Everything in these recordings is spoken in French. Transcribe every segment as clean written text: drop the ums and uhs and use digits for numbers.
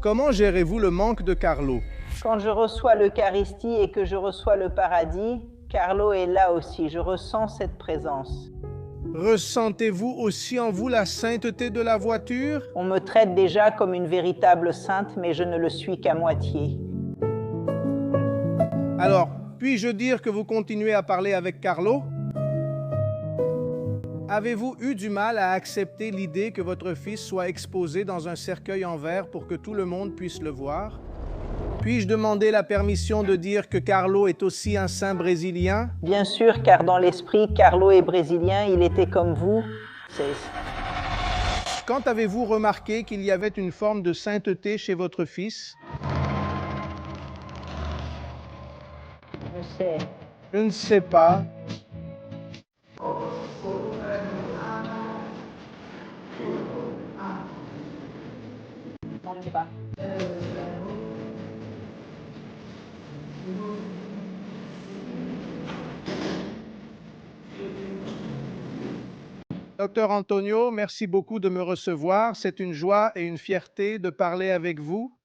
Comment gérez-vous le manque de Carlo? Quand je reçois l'Eucharistie et que je reçois le paradis, Carlo est là aussi, je ressens cette présence. Ressentez-vous aussi en vous la sainteté de la voiture? On me traite déjà comme une véritable sainte, mais je ne le suis qu'à moitié. Alors, puis-je dire que vous continuez à parler avec Carlo? Avez-vous eu du mal à accepter l'idée que votre fils soit exposé dans un cercueil en verre pour que tout le monde puisse le voir? Puis-je demander la permission de dire que Carlo est aussi un saint brésilien? Bien sûr, car dans l'esprit, Carlo est brésilien, il était comme vous. Quand avez-vous remarqué qu'il y avait une forme de sainteté chez votre fils? Je sais. Je ne sais pas. Non, je ne sais pas. Docteur Antonio, merci beaucoup de me recevoir. C'est une joie et une fierté de parler avec vous.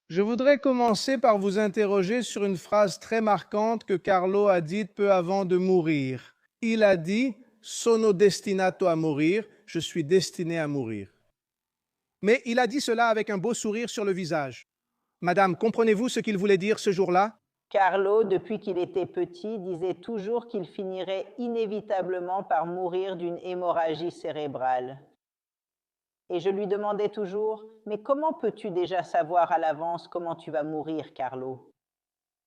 Je voudrais commencer par vous interroger sur une phrase très marquante que Carlo a dite peu avant de mourir. Il a dit « Sono destinato a morir », je suis destiné à mourir. Mais il a dit cela avec un beau sourire sur le visage. Madame, comprenez-vous ce qu'il voulait dire ce jour-là? Carlo, depuis qu'il était petit, disait toujours qu'il finirait inévitablement par mourir d'une hémorragie cérébrale. Et je lui demandais toujours, mais comment peux-tu déjà savoir à l'avance comment tu vas mourir, Carlo?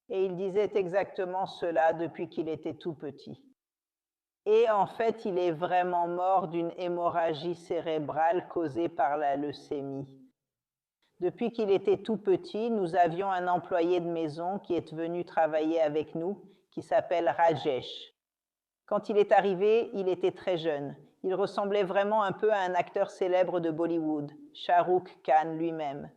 Et il disait exactement cela depuis qu'il était tout petit. Et en fait, il est vraiment mort d'une hémorragie cérébrale causée par la leucémie. Depuis qu'il était tout petit, nous avions un employé de maison qui est venu travailler avec nous, qui s'appelle Rajesh. Quand il est arrivé, il était très jeune. Il ressemblait vraiment un peu à un acteur célèbre de Bollywood, Shah Rukh Khan lui-même.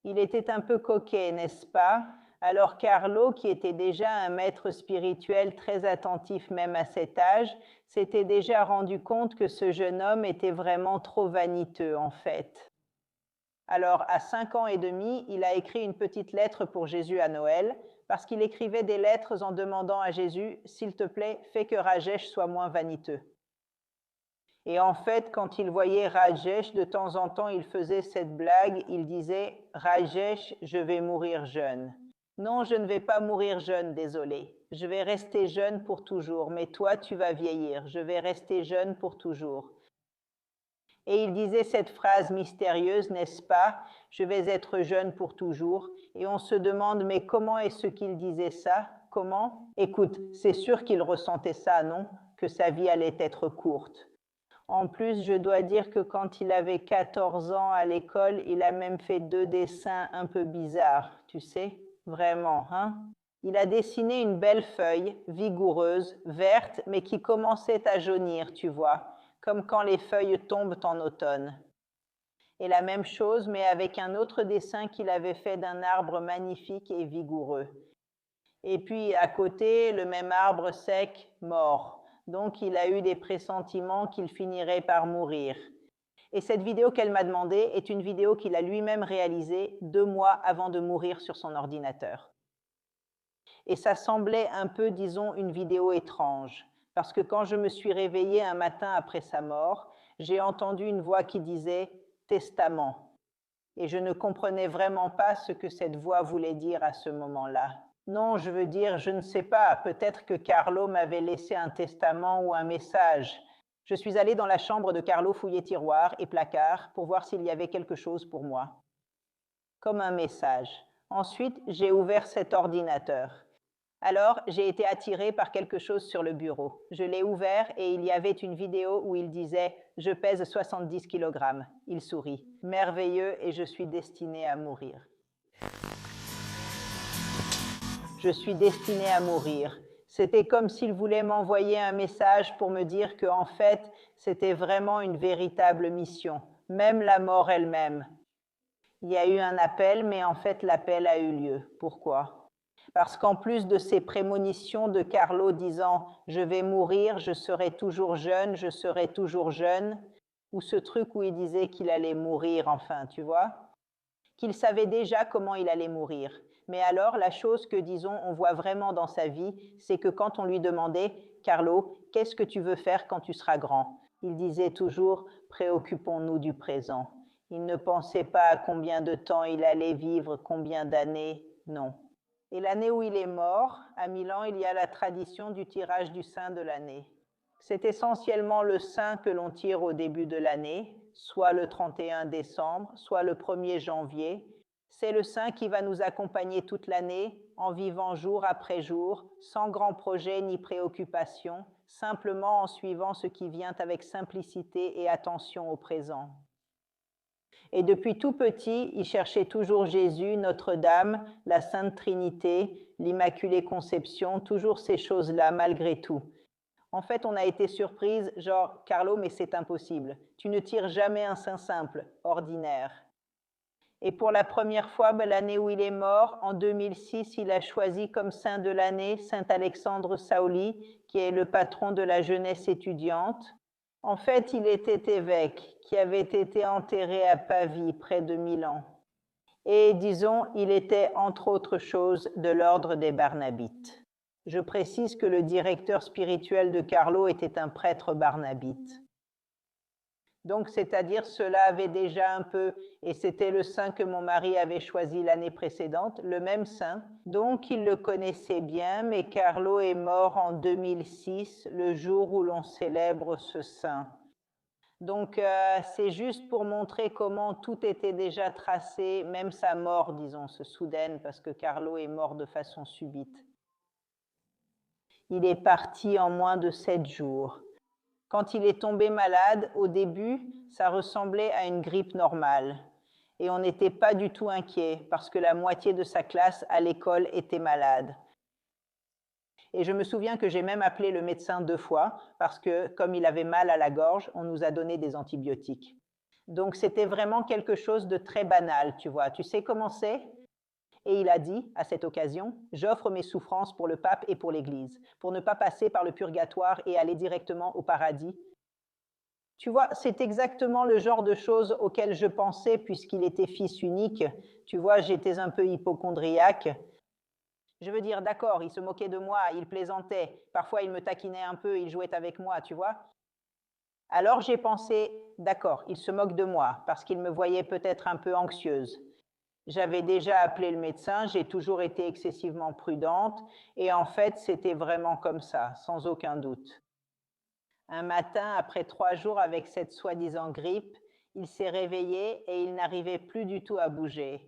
Il était un peu coquet, n'est-ce pas? Alors Carlo, qui était déjà un maître spirituel très attentif même à cet âge, s'était déjà rendu compte que ce jeune homme était vraiment trop vaniteux en fait. Alors, à 5 ans et demi, il a écrit une petite lettre pour Jésus à Noël, parce qu'il écrivait des lettres en demandant à Jésus, « S'il te plaît, fais que Rajesh soit moins vaniteux. » Et en fait, quand il voyait Rajesh, de temps en temps, il faisait cette blague, il disait, « Rajesh, je vais mourir jeune. » Non, je ne vais pas mourir jeune, désolé. Je vais rester jeune pour toujours, mais toi, tu vas vieillir. Je vais rester jeune pour toujours. Et il disait cette phrase mystérieuse, n'est-ce pas? Je vais être jeune pour toujours. Et on se demande, mais comment est-ce qu'il disait ça? Comment? Écoute, c'est sûr qu'il ressentait ça, non? Que sa vie allait être courte. En plus, je dois dire que quand il avait 14 ans à l'école, il a même fait 2 dessins un peu bizarres, tu sais? Vraiment, hein? Il a dessiné une belle feuille, vigoureuse, verte, mais qui commençait à jaunir, tu vois, comme quand les feuilles tombent en automne. Et la même chose, mais avec un autre dessin qu'il avait fait d'un arbre magnifique et vigoureux. Et puis à côté, le même arbre sec, mort. Donc il a eu des pressentiments qu'il finirait par mourir. Et cette vidéo qu'elle m'a demandée est une vidéo qu'il a lui-même réalisée 2 mois avant de mourir sur son ordinateur. Et ça semblait un peu, disons, une vidéo étrange, parce que quand je me suis réveillée un matin après sa mort, j'ai entendu une voix qui disait « Testament ». Et je ne comprenais vraiment pas ce que cette voix voulait dire à ce moment-là. Non, je veux dire, je ne sais pas, peut-être que Carlo m'avait laissé un testament ou un message. Je suis allée dans la chambre de Carlo fouiller tiroirs et placards pour voir s'il y avait quelque chose pour moi. Comme un message. Ensuite, j'ai ouvert cet ordinateur. Alors, j'ai été attirée par quelque chose sur le bureau. Je l'ai ouvert et il y avait une vidéo où il disait « Je pèse 70 kg ». Il sourit. Merveilleux et je suis destinée à mourir. Je suis destinée à mourir. C'était comme s'il voulait m'envoyer un message pour me dire qu'en fait, c'était vraiment une véritable mission, même la mort elle-même. Il y a eu un appel, mais en fait, l'appel a eu lieu. Pourquoi? Parce qu'en plus de ces prémonitions de Carlo disant « Je vais mourir, je serai toujours jeune, je serai toujours jeune », ou ce truc où il disait qu'il allait mourir, enfin, tu vois, qu'il savait déjà comment il allait mourir. Mais alors, la chose que, disons, on voit vraiment dans sa vie, c'est que quand on lui demandait, Carlo, qu'est-ce que tu veux faire quand tu seras grand? Il disait toujours, préoccupons-nous du présent. Il ne pensait pas à combien de temps il allait vivre, combien d'années, non. Et l'année où il est mort, à Milan, il y a la tradition du tirage du saint de l'année. C'est essentiellement le saint que l'on tire au début de l'année, soit le 31 décembre, soit le 1er janvier. C'est le saint qui va nous accompagner toute l'année, en vivant jour après jour, sans grand projet ni préoccupation, simplement en suivant ce qui vient avec simplicité et attention au présent. Et depuis tout petit, il cherchait toujours Jésus, Notre-Dame, la Sainte Trinité, l'Immaculée Conception, toujours ces choses-là, malgré tout. En fait, on a été surprise, genre, Carlo, mais c'est impossible. Tu ne tires jamais un saint simple, ordinaire. Et pour la première fois, l'année où il est mort, en 2006, il a choisi comme saint de l'année Saint Alexandre Sauli, qui est le patron de la jeunesse étudiante. En fait, il était évêque, qui avait été enterré à Pavie, près de Milan. Et disons, il était, entre autres choses, de l'ordre des Barnabites. Je précise que le directeur spirituel de Carlo était un prêtre barnabite. Donc, c'est-à-dire, cela avait déjà un peu, et c'était le saint que mon mari avait choisi l'année précédente, le même saint. Donc, il le connaissait bien, mais Carlo est mort en 2006, le jour où l'on célèbre ce saint. Donc, c'est juste pour montrer comment tout était déjà tracé, même sa mort, disons, soudaine, parce que Carlo est mort de façon subite. Il est parti en moins de 7 jours. Quand il est tombé malade, au début, ça ressemblait à une grippe normale. Et on n'était pas du tout inquiet, parce que la moitié de sa classe à l'école était malade. Et je me souviens que j'ai même appelé le médecin 2 fois, parce que comme il avait mal à la gorge, on nous a donné des antibiotiques. Donc c'était vraiment quelque chose de très banal, tu vois. Tu sais comment c'est? Et il a dit, à cette occasion, « J'offre mes souffrances pour le pape et pour l'Église, pour ne pas passer par le purgatoire et aller directement au paradis. » Tu vois, c'est exactement le genre de choses auxquelles je pensais puisqu'il était fils unique. Tu vois, j'étais un peu hypocondriaque. Je veux dire, d'accord, il se moquait de moi, il plaisantait, parfois il me taquinait un peu, il jouait avec moi, tu vois. Alors j'ai pensé, d'accord, il se moque de moi parce qu'il me voyait peut-être un peu anxieuse. J'avais déjà appelé le médecin, j'ai toujours été excessivement prudente et en fait, c'était vraiment comme ça, sans aucun doute. Un matin, après 3 jours avec cette soi-disant grippe, il s'est réveillé et il n'arrivait plus du tout à bouger.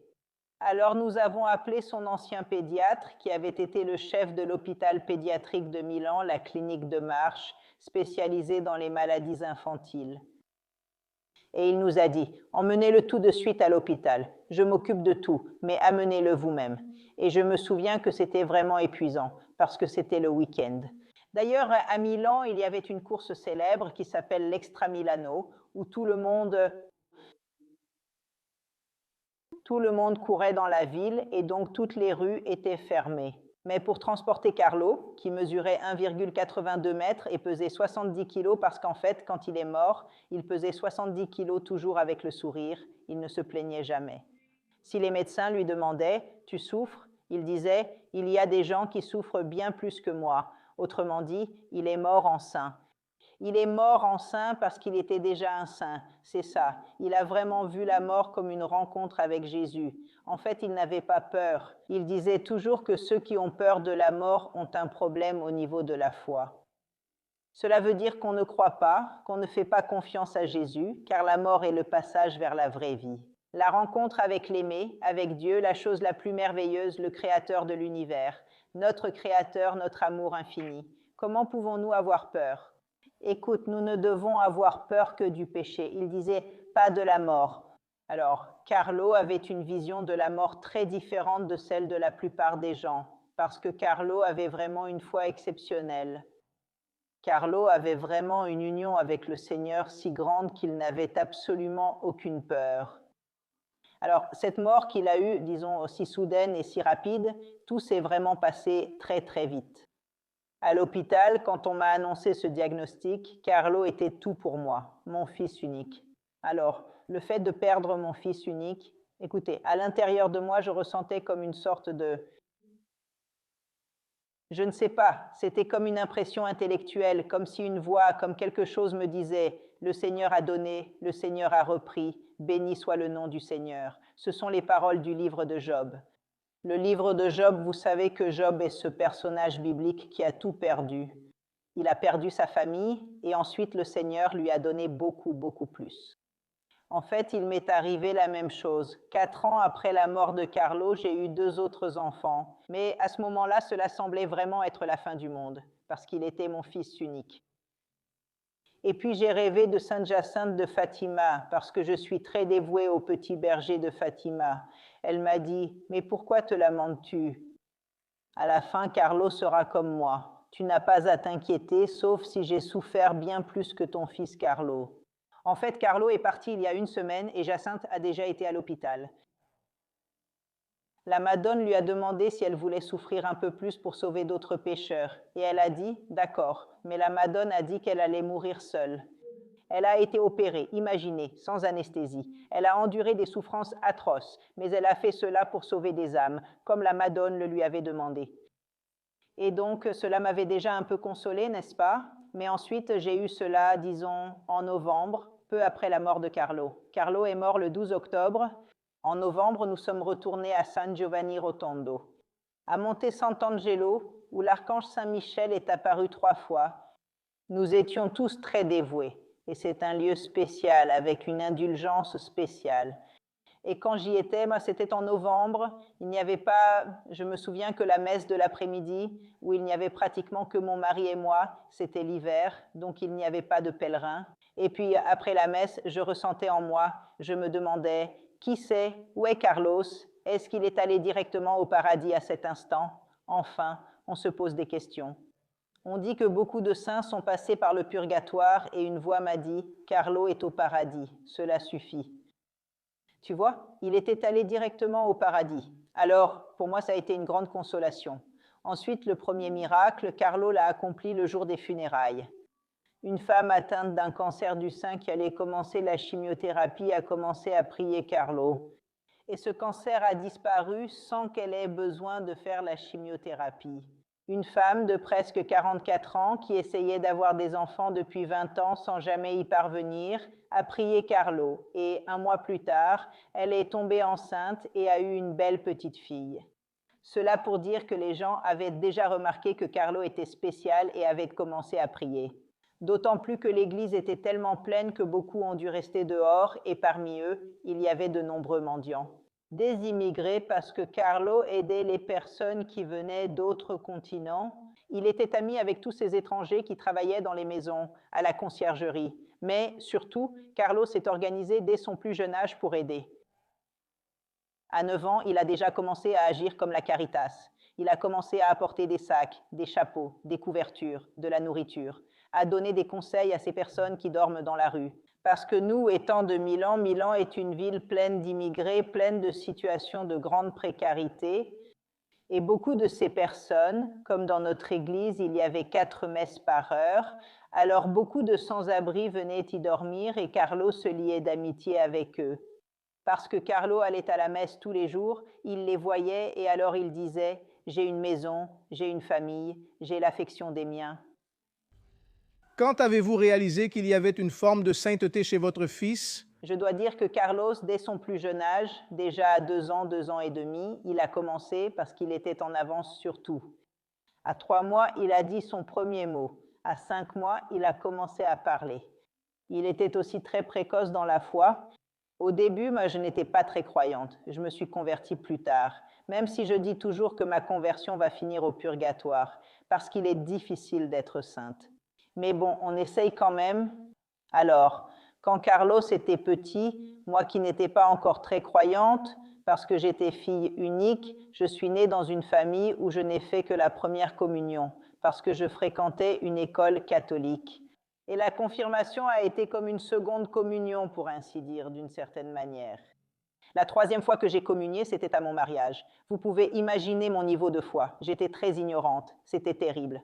Alors nous avons appelé son ancien pédiatre qui avait été le chef de l'hôpital pédiatrique de Milan, la clinique de Marche, spécialisée dans les maladies infantiles. Et il nous a dit, emmenez-le tout de suite à l'hôpital. Je m'occupe de tout, mais amenez-le vous-même. Et je me souviens que c'était vraiment épuisant, parce que c'était le week-end. D'ailleurs, à Milan, il y avait une course célèbre qui s'appelle l'Extra Milano, où tout le monde courait dans la ville et donc toutes les rues étaient fermées. Mais pour transporter Carlo, qui mesurait 1,82 mètres et pesait 70 kilos, parce qu'en fait, quand il est mort, il pesait 70 kilos toujours avec le sourire, il ne se plaignait jamais. Si les médecins lui demandaient « Tu souffres ?» il disait « Il y a des gens qui souffrent bien plus que moi. » Autrement dit, il est mort en saint. Il est mort en saint parce qu'il était déjà un saint, c'est ça. Il a vraiment vu la mort comme une rencontre avec Jésus. En fait, il n'avait pas peur. Il disait toujours que ceux qui ont peur de la mort ont un problème au niveau de la foi. Cela veut dire qu'on ne croit pas, qu'on ne fait pas confiance à Jésus, car la mort est le passage vers la vraie vie. La rencontre avec l'aimé, avec Dieu, la chose la plus merveilleuse, le Créateur de l'univers, notre Créateur, notre amour infini. Comment pouvons-nous avoir peur ? Écoute, nous ne devons avoir peur que du péché. Il disait pas de la mort. Alors, Carlo avait une vision de la mort très différente de celle de la plupart des gens, parce que Carlo avait vraiment une foi exceptionnelle. Carlo avait vraiment une union avec le Seigneur si grande qu'il n'avait absolument aucune peur. Alors, cette mort qu'il a eue, disons, aussi soudaine et si rapide, tout s'est vraiment passé très très vite. À l'hôpital, quand on m'a annoncé ce diagnostic, Carlo était tout pour moi, mon fils unique. Alors, le fait de perdre mon fils unique, Écoutez, à l'intérieur de moi, je ressentais comme une sorte de... Je ne sais pas, c'était comme une impression intellectuelle, comme si une voix, comme quelque chose me disait, le Seigneur a donné, le Seigneur a repris, béni soit le nom du Seigneur. Ce sont les paroles du livre de Job. Le livre de Job, vous savez que Job est ce personnage biblique qui a tout perdu. Il a perdu sa famille et ensuite le Seigneur lui a donné beaucoup, beaucoup plus. En fait, il m'est arrivé la même chose. 4 ans après la mort de Carlo, j'ai eu 2 autres enfants. Mais à ce moment-là, cela semblait vraiment être la fin du monde, parce qu'il était mon fils unique. Et puis j'ai rêvé de Sainte Jacinthe de Fatima, parce que je suis très dévouée au petit berger de Fatima. Elle m'a dit, mais pourquoi te lamentes-tu? À la fin, Carlo sera comme moi. Tu n'as pas à t'inquiéter, sauf si j'ai souffert bien plus que ton fils Carlo. En fait, Carlo est parti il y a 1 semaine et Jacinthe a déjà été à l'hôpital. La Madone lui a demandé si elle voulait souffrir un peu plus pour sauver d'autres pécheurs. Et elle a dit, d'accord, mais la Madone a dit qu'elle allait mourir seule. Elle a été opérée, imaginez, sans anesthésie. Elle a enduré des souffrances atroces, mais elle a fait cela pour sauver des âmes, comme la Madone le lui avait demandé. Et donc, cela m'avait déjà un peu consolée, n'est-ce pas? Mais ensuite, j'ai eu cela, disons, en novembre, peu après la mort de Carlo. Carlo est mort le 12 octobre. En novembre, nous sommes retournés à San Giovanni Rotondo, à Monte Sant'Angelo, où l'archange Saint-Michel est apparu 3 fois. Nous étions tous très dévoués, et c'est un lieu spécial, avec une indulgence spéciale. Et quand j'y étais, moi, c'était en novembre, il n'y avait pas, je me souviens que la messe de l'après-midi, où il n'y avait pratiquement que mon mari et moi, c'était l'hiver, donc il n'y avait pas de pèlerins. Et puis après la messe, je ressentais en moi, je me demandais, qui c'est? Où est Carlos? Est-ce qu'il est allé directement au paradis à cet instant? Enfin, on se pose des questions. On dit que beaucoup de saints sont passés par le purgatoire et une voix m'a dit, Carlo est au paradis, cela suffit. Tu vois, il était allé directement au paradis. Alors, pour moi, ça a été une grande consolation. Ensuite, le premier miracle, Carlo l'a accompli le jour des funérailles. Une femme atteinte d'un cancer du sein qui allait commencer la chimiothérapie a commencé à prier Carlo. Et ce cancer a disparu sans qu'elle ait besoin de faire la chimiothérapie. Une femme de presque 44 ans qui essayait d'avoir des enfants depuis 20 ans sans jamais y parvenir a prié Carlo et 1 mois plus tard, elle est tombée enceinte et a eu une belle petite fille. Cela pour dire que les gens avaient déjà remarqué que Carlo était spécial et avaient commencé à prier. D'autant plus que l'église était tellement pleine que beaucoup ont dû rester dehors et parmi eux, il y avait de nombreux mendiants. Des immigrés parce que Carlo aidait les personnes qui venaient d'autres continents. Il était ami avec tous ces étrangers qui travaillaient dans les maisons, à la conciergerie. Mais surtout, Carlo s'est organisé dès son plus jeune âge pour aider. À 9 ans, il a déjà commencé à agir comme la Caritas. Il a commencé à apporter des sacs, des chapeaux, des couvertures, de la nourriture, à donner des conseils à ces personnes qui dorment dans la rue. Parce que nous, étant de Milan est une ville pleine d'immigrés, pleine de situations de grande précarité. Et beaucoup de ces personnes, comme dans notre église, il y avait 4 messes par heure, alors beaucoup de sans-abri venaient y dormir et Carlo se liait d'amitié avec eux. Parce que Carlo allait à la messe tous les jours, il les voyait et alors il disait « J'ai une maison, j'ai une famille, j'ai l'affection des miens ». Quand avez-vous réalisé qu'il y avait une forme de sainteté chez votre fils? Je dois dire que Carlos, dès son plus jeune âge, déjà à 2 ans, 2 ans et demi, il a commencé parce qu'il était en avance sur tout. À 3 mois, il a dit son premier mot. À 5 mois, il a commencé à parler. Il était aussi très précoce dans la foi. Au début, moi, je n'étais pas très croyante. Je me suis convertie plus tard, même si je dis toujours que ma conversion va finir au purgatoire, parce qu'il est difficile d'être sainte. Mais bon, on essaye quand même. Alors, quand Carlos était petit, moi qui n'étais pas encore très croyante, parce que j'étais fille unique, je suis née dans une famille où je n'ai fait que la première communion, parce que je fréquentais une école catholique. Et la confirmation a été comme une seconde communion, pour ainsi dire, d'une certaine manière. La 3e fois que j'ai communié, c'était à mon mariage. Vous pouvez imaginer mon niveau de foi. J'étais très ignorante. C'était terrible.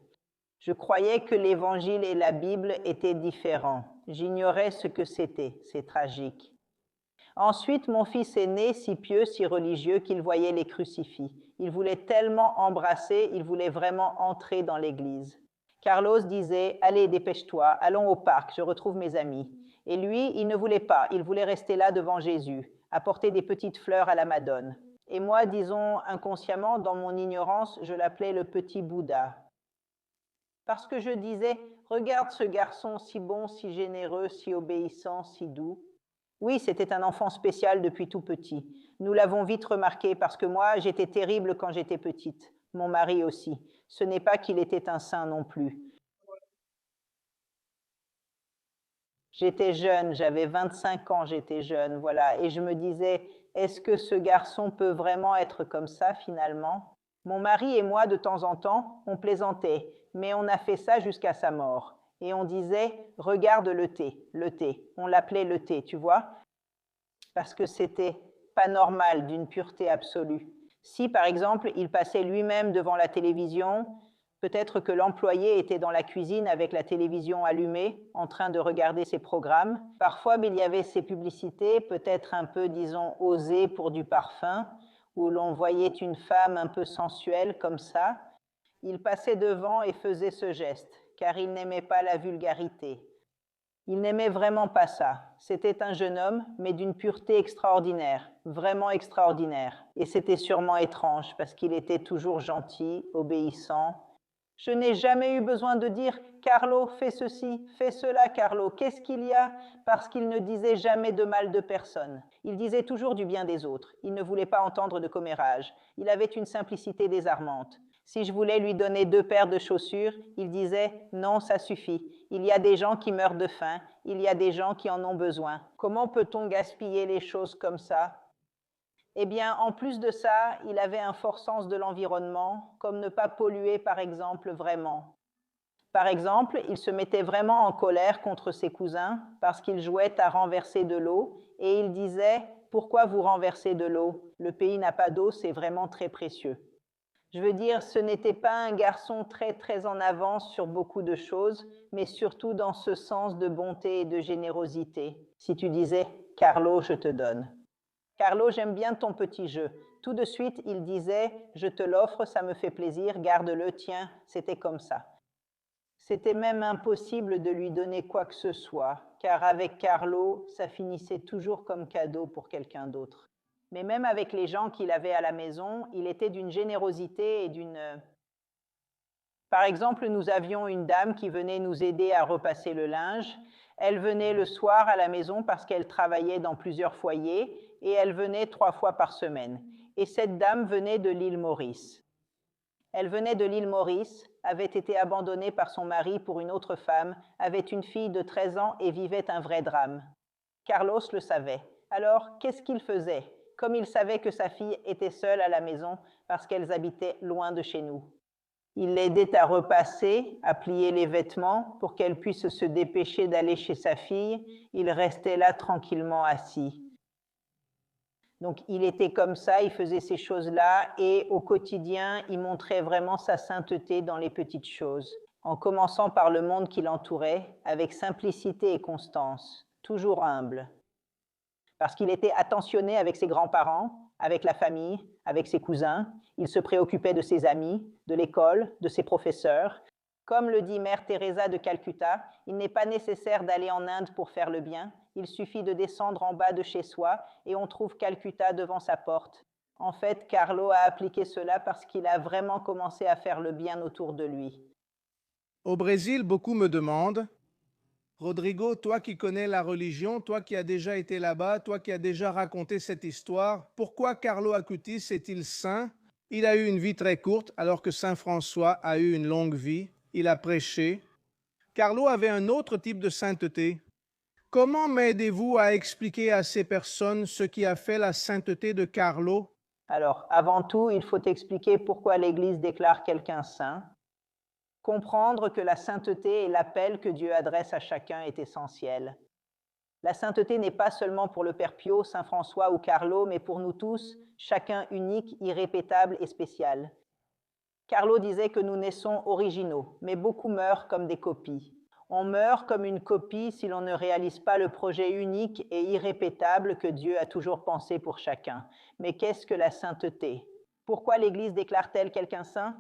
Je croyais que l'Évangile et la Bible étaient différents. J'ignorais ce que c'était. C'est tragique. Ensuite, mon fils est né si pieux, si religieux qu'il voyait les crucifix. Il voulait tellement embrasser, il voulait vraiment entrer dans l'église. Carlos disait « Allez, dépêche-toi, allons au parc, je retrouve mes amis. » Et lui, il ne voulait pas, il voulait rester là devant Jésus, apporter des petites fleurs à la Madone. Et moi, disons inconsciemment, dans mon ignorance, je l'appelais le petit Bouddha. Parce que je disais « Regarde ce garçon si bon, si généreux, si obéissant, si doux. » Oui, c'était un enfant spécial depuis tout petit. Nous l'avons vite remarqué parce que moi, j'étais terrible quand j'étais petite. Mon mari aussi. Ce n'est pas qu'il était un saint non plus. J'étais jeune, j'avais 25 ans, j'étais jeune, voilà. Et je me disais, est-ce que ce garçon peut vraiment être comme ça finalement? Mon mari et moi, de temps en temps, on plaisantait, mais on a fait ça jusqu'à sa mort. Et on disait, regarde le thé, le thé. On l'appelait le thé, tu vois, parce que c'était pas normal, d'une pureté absolue. Si, par exemple, il passait lui-même devant la télévision, peut-être que l'employé était dans la cuisine avec la télévision allumée, en train de regarder ses programmes. Parfois, il y avait ces publicités, peut-être un peu, disons, osées pour du parfum, où l'on voyait une femme un peu sensuelle comme ça. Il passait devant et faisait ce geste, car il n'aimait pas la vulgarité. Il n'aimait vraiment pas ça. C'était un jeune homme, mais d'une pureté extraordinaire, vraiment extraordinaire. Et c'était sûrement étrange, parce qu'il était toujours gentil, obéissant. Je n'ai jamais eu besoin de dire « Carlo, fais ceci, fais cela, Carlo, qu'est-ce qu'il y a ?» parce qu'il ne disait jamais de mal de personne. Il disait toujours du bien des autres. Il ne voulait pas entendre de commérage. Il avait une simplicité désarmante. Si je voulais lui donner 2 paires de chaussures, il disait « Non, ça suffit. Il y a des gens qui meurent de faim. Il y a des gens qui en ont besoin. Comment peut-on gaspiller les choses comme ça ?» Eh bien, en plus de ça, il avait un fort sens de l'environnement, comme ne pas polluer, par exemple, vraiment. Par exemple, il se mettait vraiment en colère contre ses cousins parce qu'ils jouaient à renverser de l'eau et il disait « Pourquoi vous renversez de l'eau? Le pays n'a pas d'eau, c'est vraiment très précieux. » Je veux dire, ce n'était pas un garçon très en avance sur beaucoup de choses, mais surtout dans ce sens de bonté et de générosité. Si tu disais « Carlo, je te donne ». Carlo, j'aime bien ton petit jeu. Tout de suite, il disait « Je te l'offre, ça me fait plaisir, garde-le, tiens, c'était comme ça. » C'était même impossible de lui donner quoi que ce soit, car avec Carlo, ça finissait toujours comme cadeau pour quelqu'un d'autre. Mais même avec les gens qu'il avait à la maison, il était d'une générosité et d'une... Par exemple, nous avions une dame qui venait nous aider à repasser le linge. Elle venait le soir à la maison parce qu'elle travaillait dans plusieurs foyers et elle venait 3 fois par semaine. Et cette dame venait de l'île Maurice. Elle venait de l'île Maurice, avait été abandonnée par son mari pour une autre femme, avait une fille de 13 ans et vivait un vrai drame. Carlos le savait. Alors, qu'est-ce qu'il faisait? Comme il savait que sa fille était seule à la maison parce qu'elles habitaient loin de chez nous. Il l'aidait à repasser, à plier les vêtements pour qu'elle puisse se dépêcher d'aller chez sa fille. Il restait là tranquillement assis. Donc il était comme ça, il faisait ces choses-là et au quotidien, il montrait vraiment sa sainteté dans les petites choses, en commençant par le monde qui l'entourait, avec simplicité et constance, toujours humble. Parce qu'il était attentionné avec ses grands-parents, avec la famille, avec ses cousins, il se préoccupait de ses amis, de l'école, de ses professeurs. Comme le dit Mère Teresa de Calcutta, il n'est pas nécessaire d'aller en Inde pour faire le bien, il suffit de descendre en bas de chez soi et on trouve Calcutta devant sa porte. En fait, Carlo a appliqué cela parce qu'il a vraiment commencé à faire le bien autour de lui. Au Brésil, beaucoup me demandent, Rodrigo, toi qui connais la religion, toi qui as déjà été là-bas, toi qui as déjà raconté cette histoire, pourquoi Carlo Acutis est-il saint? Il a eu une vie très courte alors que Saint François a eu une longue vie. Il a prêché. Carlo avait un autre type de sainteté. Comment m'aidez-vous à expliquer à ces personnes ce qui a fait la sainteté de Carlo? Alors, avant tout, il faut expliquer pourquoi l'Église déclare quelqu'un saint. Comprendre que la sainteté et l'appel que Dieu adresse à chacun est essentiel. La sainteté n'est pas seulement pour le Père Pio, Saint François ou Carlo, mais pour nous tous, chacun unique, irrépétable et spécial. Carlo disait que nous naissons originaux, mais beaucoup meurent comme des copies. On meurt comme une copie si l'on ne réalise pas le projet unique et irrépétable que Dieu a toujours pensé pour chacun. Mais qu'est-ce que la sainteté? Pourquoi l'Église déclare-t-elle quelqu'un saint?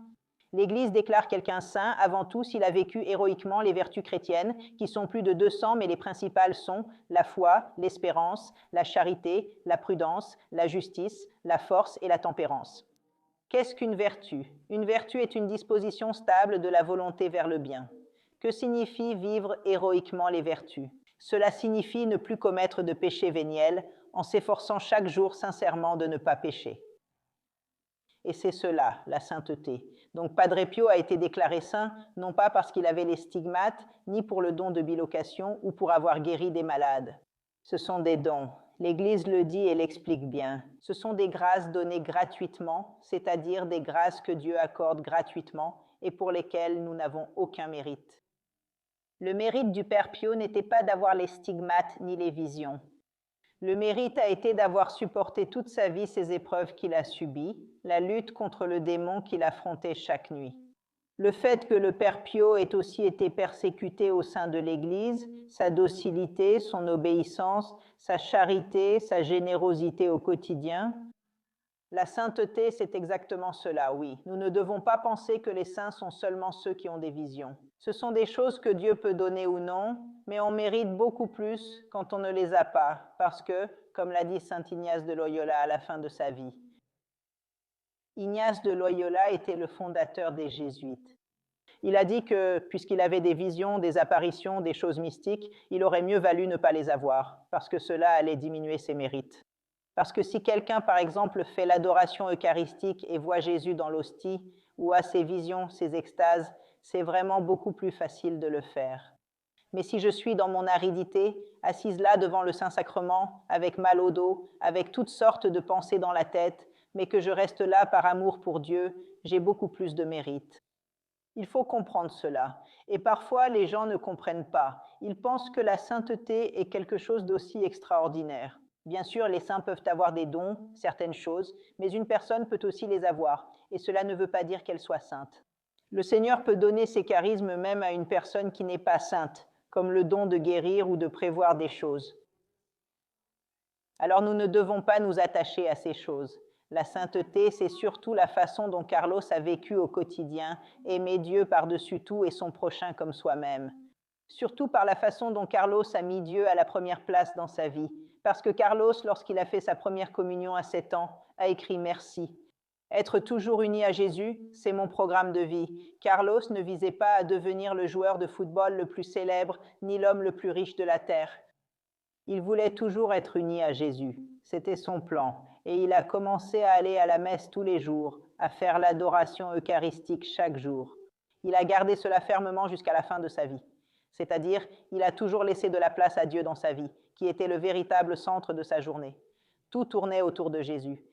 L'Église déclare quelqu'un saint avant tout s'il a vécu héroïquement les vertus chrétiennes, qui sont plus de 200, mais les principales sont la foi, l'espérance, la charité, la prudence, la justice, la force et la tempérance. Qu'est-ce qu'une vertu? Une vertu est une disposition stable de la volonté vers le bien. Que signifie vivre héroïquement les vertus? Cela signifie ne plus commettre de péché véniel en s'efforçant chaque jour sincèrement de ne pas pécher. Et c'est cela, la sainteté. Donc Padre Pio a été déclaré saint, non pas parce qu'il avait les stigmates, ni pour le don de bilocation ou pour avoir guéri des malades. Ce sont des dons. L'Église le dit et l'explique bien. Ce sont des grâces données gratuitement, c'est-à-dire des grâces que Dieu accorde gratuitement et pour lesquelles nous n'avons aucun mérite. Le mérite du Père Pio n'était pas d'avoir les stigmates ni les visions. Le mérite a été d'avoir supporté toute sa vie ces épreuves qu'il a subies, la lutte contre le démon qu'il affrontait chaque nuit. Le fait que le Père Pio ait aussi été persécuté au sein de l'Église, sa docilité, son obéissance, sa charité, sa générosité au quotidien. La sainteté, c'est exactement cela, oui. Nous ne devons pas penser que les saints sont seulement ceux qui ont des visions. Ce sont des choses que Dieu peut donner ou non, mais on mérite beaucoup plus quand on ne les a pas, parce que, comme l'a dit saint Ignace de Loyola à la fin de sa vie, Ignace de Loyola était le fondateur des Jésuites. Il a dit que, puisqu'il avait des visions, des apparitions, des choses mystiques, il aurait mieux valu ne pas les avoir, parce que cela allait diminuer ses mérites. Parce que si quelqu'un, par exemple, fait l'adoration eucharistique et voit Jésus dans l'hostie, ou a ses visions, ses extases, c'est vraiment beaucoup plus facile de le faire. Mais si je suis dans mon aridité, assise là devant le Saint-Sacrement, avec mal au dos, avec toutes sortes de pensées dans la tête, mais que je reste là par amour pour Dieu, j'ai beaucoup plus de mérite. Il faut comprendre cela. Et parfois, les gens ne comprennent pas. Ils pensent que la sainteté est quelque chose d'aussi extraordinaire. Bien sûr, les saints peuvent avoir des dons, certaines choses, mais une personne peut aussi les avoir, et cela ne veut pas dire qu'elle soit sainte. Le Seigneur peut donner ses charismes même à une personne qui n'est pas sainte, comme le don de guérir ou de prévoir des choses. Alors nous ne devons pas nous attacher à ces choses. La sainteté, c'est surtout la façon dont Carlos a vécu au quotidien, aimer Dieu par-dessus tout et son prochain comme soi-même. Surtout par la façon dont Carlos a mis Dieu à la première place dans sa vie. Parce que Carlos, lorsqu'il a fait sa première communion à 7 ans, a écrit « Merci ». Être toujours uni à Jésus, c'est mon programme de vie. Carlos ne visait pas à devenir le joueur de football le plus célèbre, ni l'homme le plus riche de la terre. Il voulait toujours être uni à Jésus. C'était son plan. Et il a commencé à aller à la messe tous les jours, à faire l'adoration eucharistique chaque jour. Il a gardé cela fermement jusqu'à la fin de sa vie. C'est-à-dire, il a toujours laissé de la place à Dieu dans sa vie, qui était le véritable centre de sa journée. Tout tournait autour de Jésus.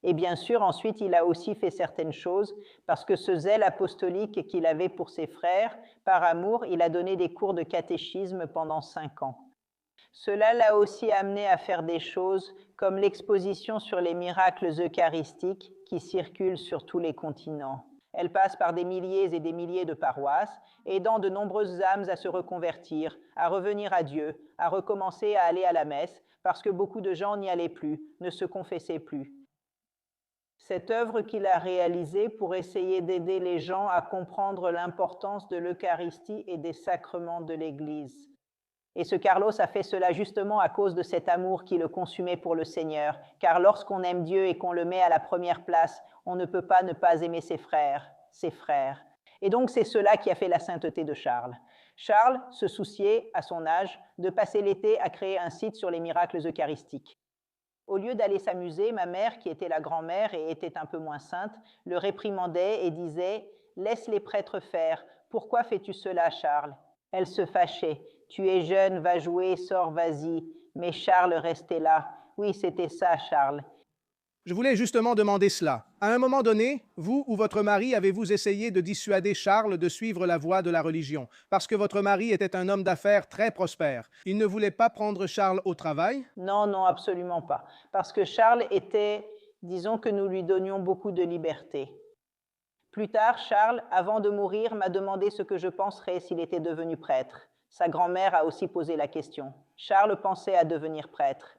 Et bien sûr, ensuite, il a aussi fait certaines choses, parce que ce zèle apostolique qu'il avait pour ses frères, par amour, il a donné des cours de catéchisme pendant 5 ans. Cela l'a aussi amené à faire des choses comme l'exposition sur les miracles eucharistiques qui circulent sur tous les continents. Elle passe par des milliers et des milliers de paroisses, aidant de nombreuses âmes à se reconvertir, à revenir à Dieu, à recommencer à aller à la messe, parce que beaucoup de gens n'y allaient plus, ne se confessaient plus. Cette œuvre qu'il a réalisée pour essayer d'aider les gens à comprendre l'importance de l'Eucharistie et des sacrements de l'Église. Et ce Carlos a fait cela justement à cause de cet amour qui le consumait pour le Seigneur, car lorsqu'on aime Dieu et qu'on le met à la première place, on ne peut pas ne pas aimer ses frères. Et donc c'est cela qui a fait la sainteté de Charles. Charles se souciait, à son âge, de passer l'été à créer un site sur les miracles eucharistiques. Au lieu d'aller s'amuser, ma mère, qui était la grand-mère et était un peu moins sainte, le réprimandait et disait « Laisse les prêtres faire. Pourquoi fais-tu cela, Charles ?» Elle se fâchait. « Tu es jeune, va jouer, sors, vas-y. » Mais Charles restait là. Oui, c'était ça, Charles. Je voulais justement demander cela. À un moment donné, vous ou votre mari avez-vous essayé de dissuader Charles de suivre la voie de la religion, parce que votre mari était un homme d'affaires très prospère. Il ne voulait pas prendre Charles au travail? Non, non, absolument pas. Parce que Charles était, disons que nous lui donnions beaucoup de liberté. Plus tard, Charles, avant de mourir, m'a demandé ce que je penserais s'il était devenu prêtre. Sa grand-mère a aussi posé la question. Charles pensait à devenir prêtre.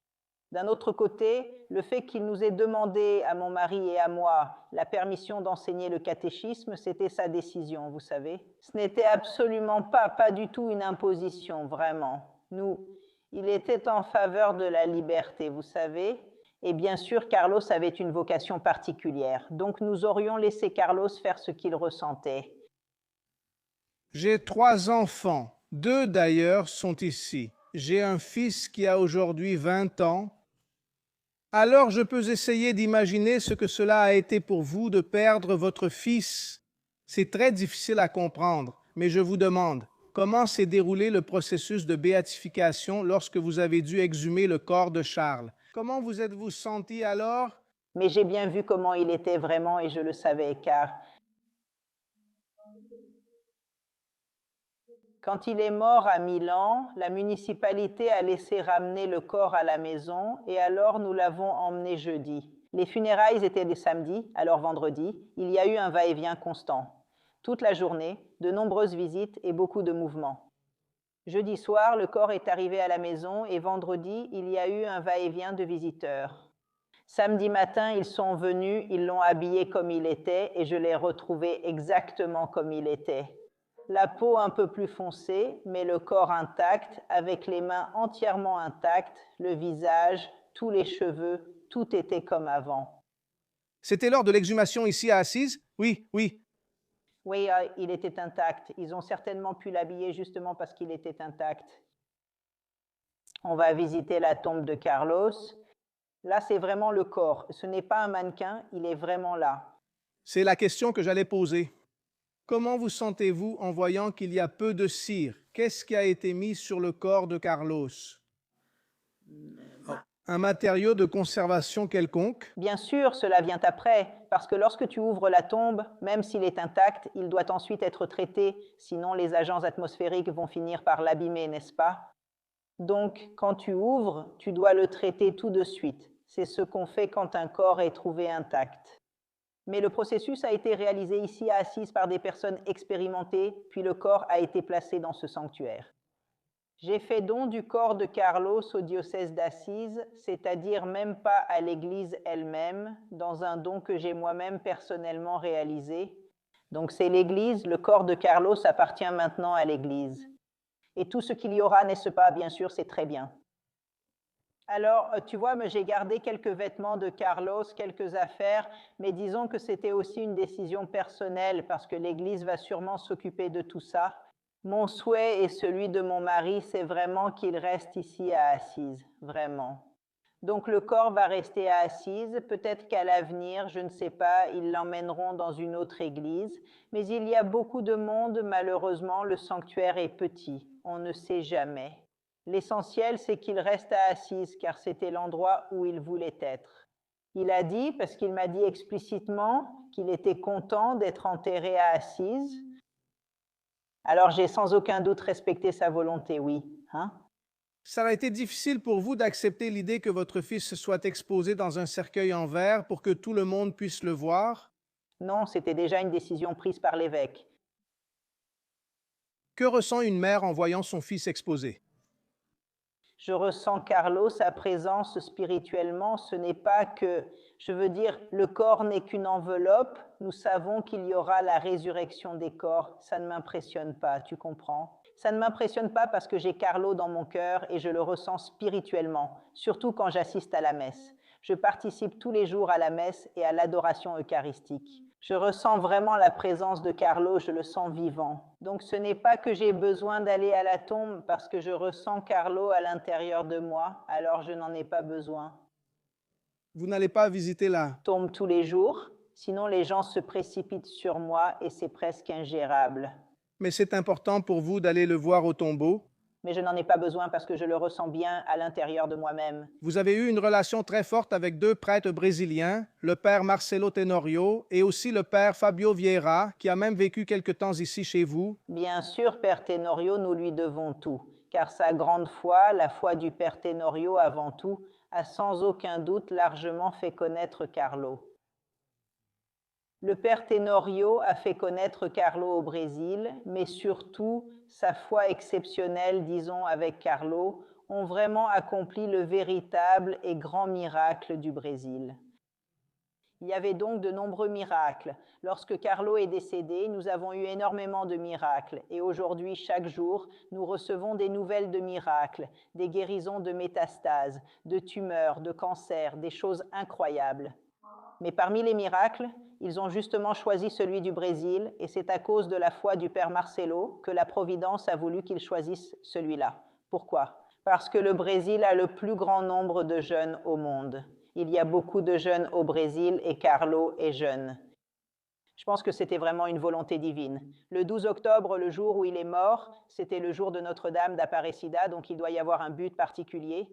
D'un autre côté, le fait qu'il nous ait demandé, à mon mari et à moi, la permission d'enseigner le catéchisme, c'était sa décision, vous savez. Ce n'était absolument pas du tout une imposition, vraiment. Il était en faveur de la liberté, vous savez. Et bien sûr, Carlos avait une vocation particulière. Donc nous aurions laissé Carlos faire ce qu'il ressentait. J'ai 3 enfants. 2 d'ailleurs sont ici. J'ai un fils qui a aujourd'hui 20 ans. Alors je peux essayer d'imaginer ce que cela a été pour vous de perdre votre fils. C'est très difficile à comprendre, mais je vous demande, comment s'est déroulé le processus de béatification lorsque vous avez dû exhumer le corps de Charles? Comment vous êtes-vous senti alors? Mais j'ai bien vu comment il était vraiment et je le savais, car quand il est mort à Milan, la municipalité a laissé ramener le corps à la maison et alors nous l'avons emmené jeudi. Les funérailles étaient les samedis, alors vendredi, il y a eu un va-et-vient constant. Toute la journée, de nombreuses visites et beaucoup de mouvements. Jeudi soir, le corps est arrivé à la maison et vendredi, il y a eu un va-et-vient de visiteurs. Samedi matin, ils sont venus, ils l'ont habillé comme il était et je l'ai retrouvé exactement comme il était. La peau un peu plus foncée, mais le corps intact, avec les mains entièrement intactes, le visage, tous les cheveux, tout était comme avant. C'était lors de l'exhumation ici à Assise? Oui, oui. Oui, il était intact. Ils ont certainement pu l'habiller justement parce qu'il était intact. On va visiter la tombe de Carlos. Là, c'est vraiment le corps. Ce n'est pas un mannequin, il est vraiment là. C'est la question que j'allais poser. Comment vous sentez-vous en voyant qu'il y a peu de cire? Qu'est-ce qui a été mis sur le corps de Carlos? Un matériau de conservation quelconque? Bien sûr, cela vient après, parce que lorsque tu ouvres la tombe, même s'il est intact, il doit ensuite être traité, sinon les agents atmosphériques vont finir par l'abîmer, n'est-ce pas? Donc, quand tu ouvres, tu dois le traiter tout de suite. C'est ce qu'on fait quand un corps est trouvé intact. Mais le processus a été réalisé ici à Assise par des personnes expérimentées, puis le corps a été placé dans ce sanctuaire. J'ai fait don du corps de Carlos au diocèse d'Assise, c'est-à-dire même pas à l'Église elle-même, dans un don que j'ai moi-même personnellement réalisé. Donc c'est l'Église, le corps de Carlos appartient maintenant à l'Église. Et tout ce qu'il y aura, n'est-ce pas, bien sûr, c'est très bien. Alors, tu vois, j'ai gardé quelques vêtements de Carlos, quelques affaires, mais disons que c'était aussi une décision personnelle parce que l'Église va sûrement s'occuper de tout ça. Mon souhait et celui de mon mari, c'est vraiment qu'il reste ici à Assise, vraiment. Donc le corps va rester à Assise, peut-être qu'à l'avenir, je ne sais pas, ils l'emmèneront dans une autre église, mais il y a beaucoup de monde, malheureusement, le sanctuaire est petit, on ne sait jamais. L'essentiel, c'est qu'il reste à Assise, car c'était l'endroit où il voulait être. Il a dit, parce qu'il m'a dit explicitement, qu'il était content d'être enterré à Assise. Alors j'ai sans aucun doute respecté sa volonté, oui. Hein? Ça a été difficile pour vous d'accepter l'idée que votre fils soit exposé dans un cercueil en verre pour que tout le monde puisse le voir? Non, c'était déjà une décision prise par l'évêque. Que ressent une mère en voyant son fils exposé? Je ressens, Carlos, sa présence spirituellement. Ce n'est pas que, je veux dire, le corps n'est qu'une enveloppe. Nous savons qu'il y aura la résurrection des corps. Ça ne m'impressionne pas, tu comprends? Ça ne m'impressionne pas parce que j'ai Carlo dans mon cœur et je le ressens spirituellement, surtout quand j'assiste à la messe. Je participe tous les jours à la messe et à l'adoration eucharistique. Je ressens vraiment la présence de Carlo, je le sens vivant. Donc ce n'est pas que j'ai besoin d'aller à la tombe parce que je ressens Carlo à l'intérieur de moi, alors je n'en ai pas besoin. Vous n'allez pas visiter la Tombe tous les jours, sinon les gens se précipitent sur moi et c'est presque ingérable. mais c'est important pour vous d'aller le voir au tombeau. Mais je n'en ai pas besoin parce que je le ressens bien à l'intérieur de moi-même. Vous avez eu une relation très forte avec 2 prêtres brésiliens, le père Marcelo Tenorio et aussi le père Fabio Vieira, qui a même vécu quelque temps ici chez vous. Bien sûr, Père Tenorio, nous lui devons tout, car sa grande foi, la foi du Père Tenorio avant tout, a sans aucun doute largement fait connaître Carlo. Le père Tenorio a fait connaître Carlo au Brésil, mais surtout sa foi exceptionnelle, disons, avec Carlo, ont vraiment accompli le véritable et grand miracle du Brésil. Il y avait donc de nombreux miracles. Lorsque Carlo est décédé, nous avons eu énormément de miracles. Et aujourd'hui, chaque jour, nous recevons des nouvelles de miracles, des guérisons de métastases, de tumeurs, de cancers, des choses incroyables. Mais parmi les miracles, ils ont justement choisi celui du Brésil, et c'est à cause de la foi du père Marcelo que la Providence a voulu qu'il choisisse celui-là. Pourquoi? Parce que le Brésil a le plus grand nombre de jeunes au monde. Il y a beaucoup de jeunes au Brésil et Carlo est jeune. Je pense que c'était vraiment une volonté divine. Le 12 octobre, le jour où il est mort, c'était le jour de Notre-Dame d'Aparecida, donc il doit y avoir un but particulier.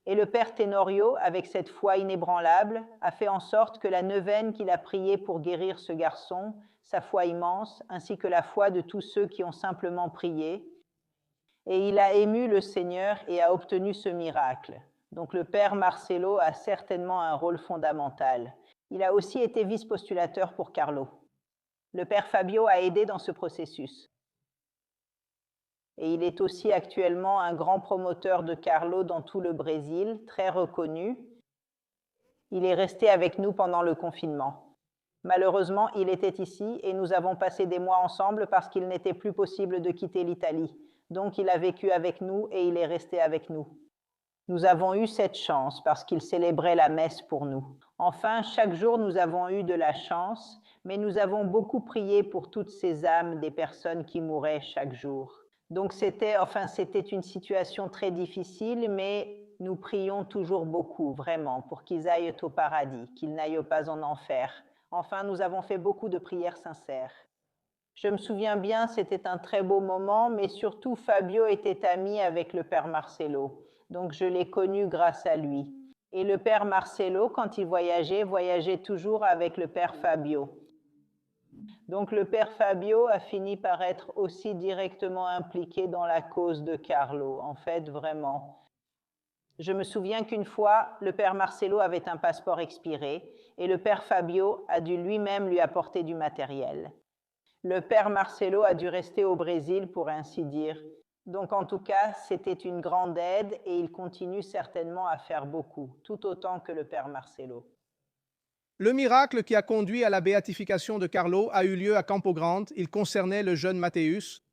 Et le père Tenorio, avec cette foi inébranlable, a fait en sorte que la neuvaine qu'il a priée pour guérir ce garçon, sa foi immense, ainsi que la foi de tous ceux qui ont simplement prié, et il a ému le Seigneur et a obtenu ce miracle. Donc le père Marcelo a certainement un rôle fondamental. Il a aussi été vice-postulateur pour Carlo. Le père Fabio a aidé dans ce processus. Et il est aussi actuellement un grand promoteur de Carlo dans tout le Brésil, très reconnu. Il est resté avec nous pendant le confinement. Malheureusement, il était ici et nous avons passé des mois ensemble parce qu'il n'était plus possible de quitter l'Italie. Donc il a vécu avec nous et il est resté avec nous. Nous avons eu cette chance parce qu'il célébrait la messe pour nous. Enfin, chaque jour, nous avons eu de la chance, mais nous avons beaucoup prié pour toutes ces âmes des personnes qui mouraient chaque jour. Donc c'était une situation très difficile, mais nous prions toujours beaucoup, vraiment, pour qu'ils aillent au paradis, qu'ils n'aillent pas en enfer. Enfin, nous avons fait beaucoup de prières sincères. Je me souviens bien, c'était un très beau moment, mais surtout Fabio était ami avec le père Marcelo. Donc je l'ai connu grâce à lui. Et le père Marcelo, quand il voyageait toujours avec le père Fabio. Donc le père Fabio a fini par être aussi directement impliqué dans la cause de Carlo, en fait, vraiment. Je me souviens qu'une fois, le père Marcelo avait un passeport expiré et le père Fabio a dû lui-même lui apporter du matériel. Le père Marcelo a dû rester au Brésil, pour ainsi dire. Donc en tout cas, c'était une grande aide et il continue certainement à faire beaucoup, tout autant que le père Marcelo. Le miracle qui a conduit à la béatification de Carlo a eu lieu à Campo Grande. Il concernait le jeune Mathéus.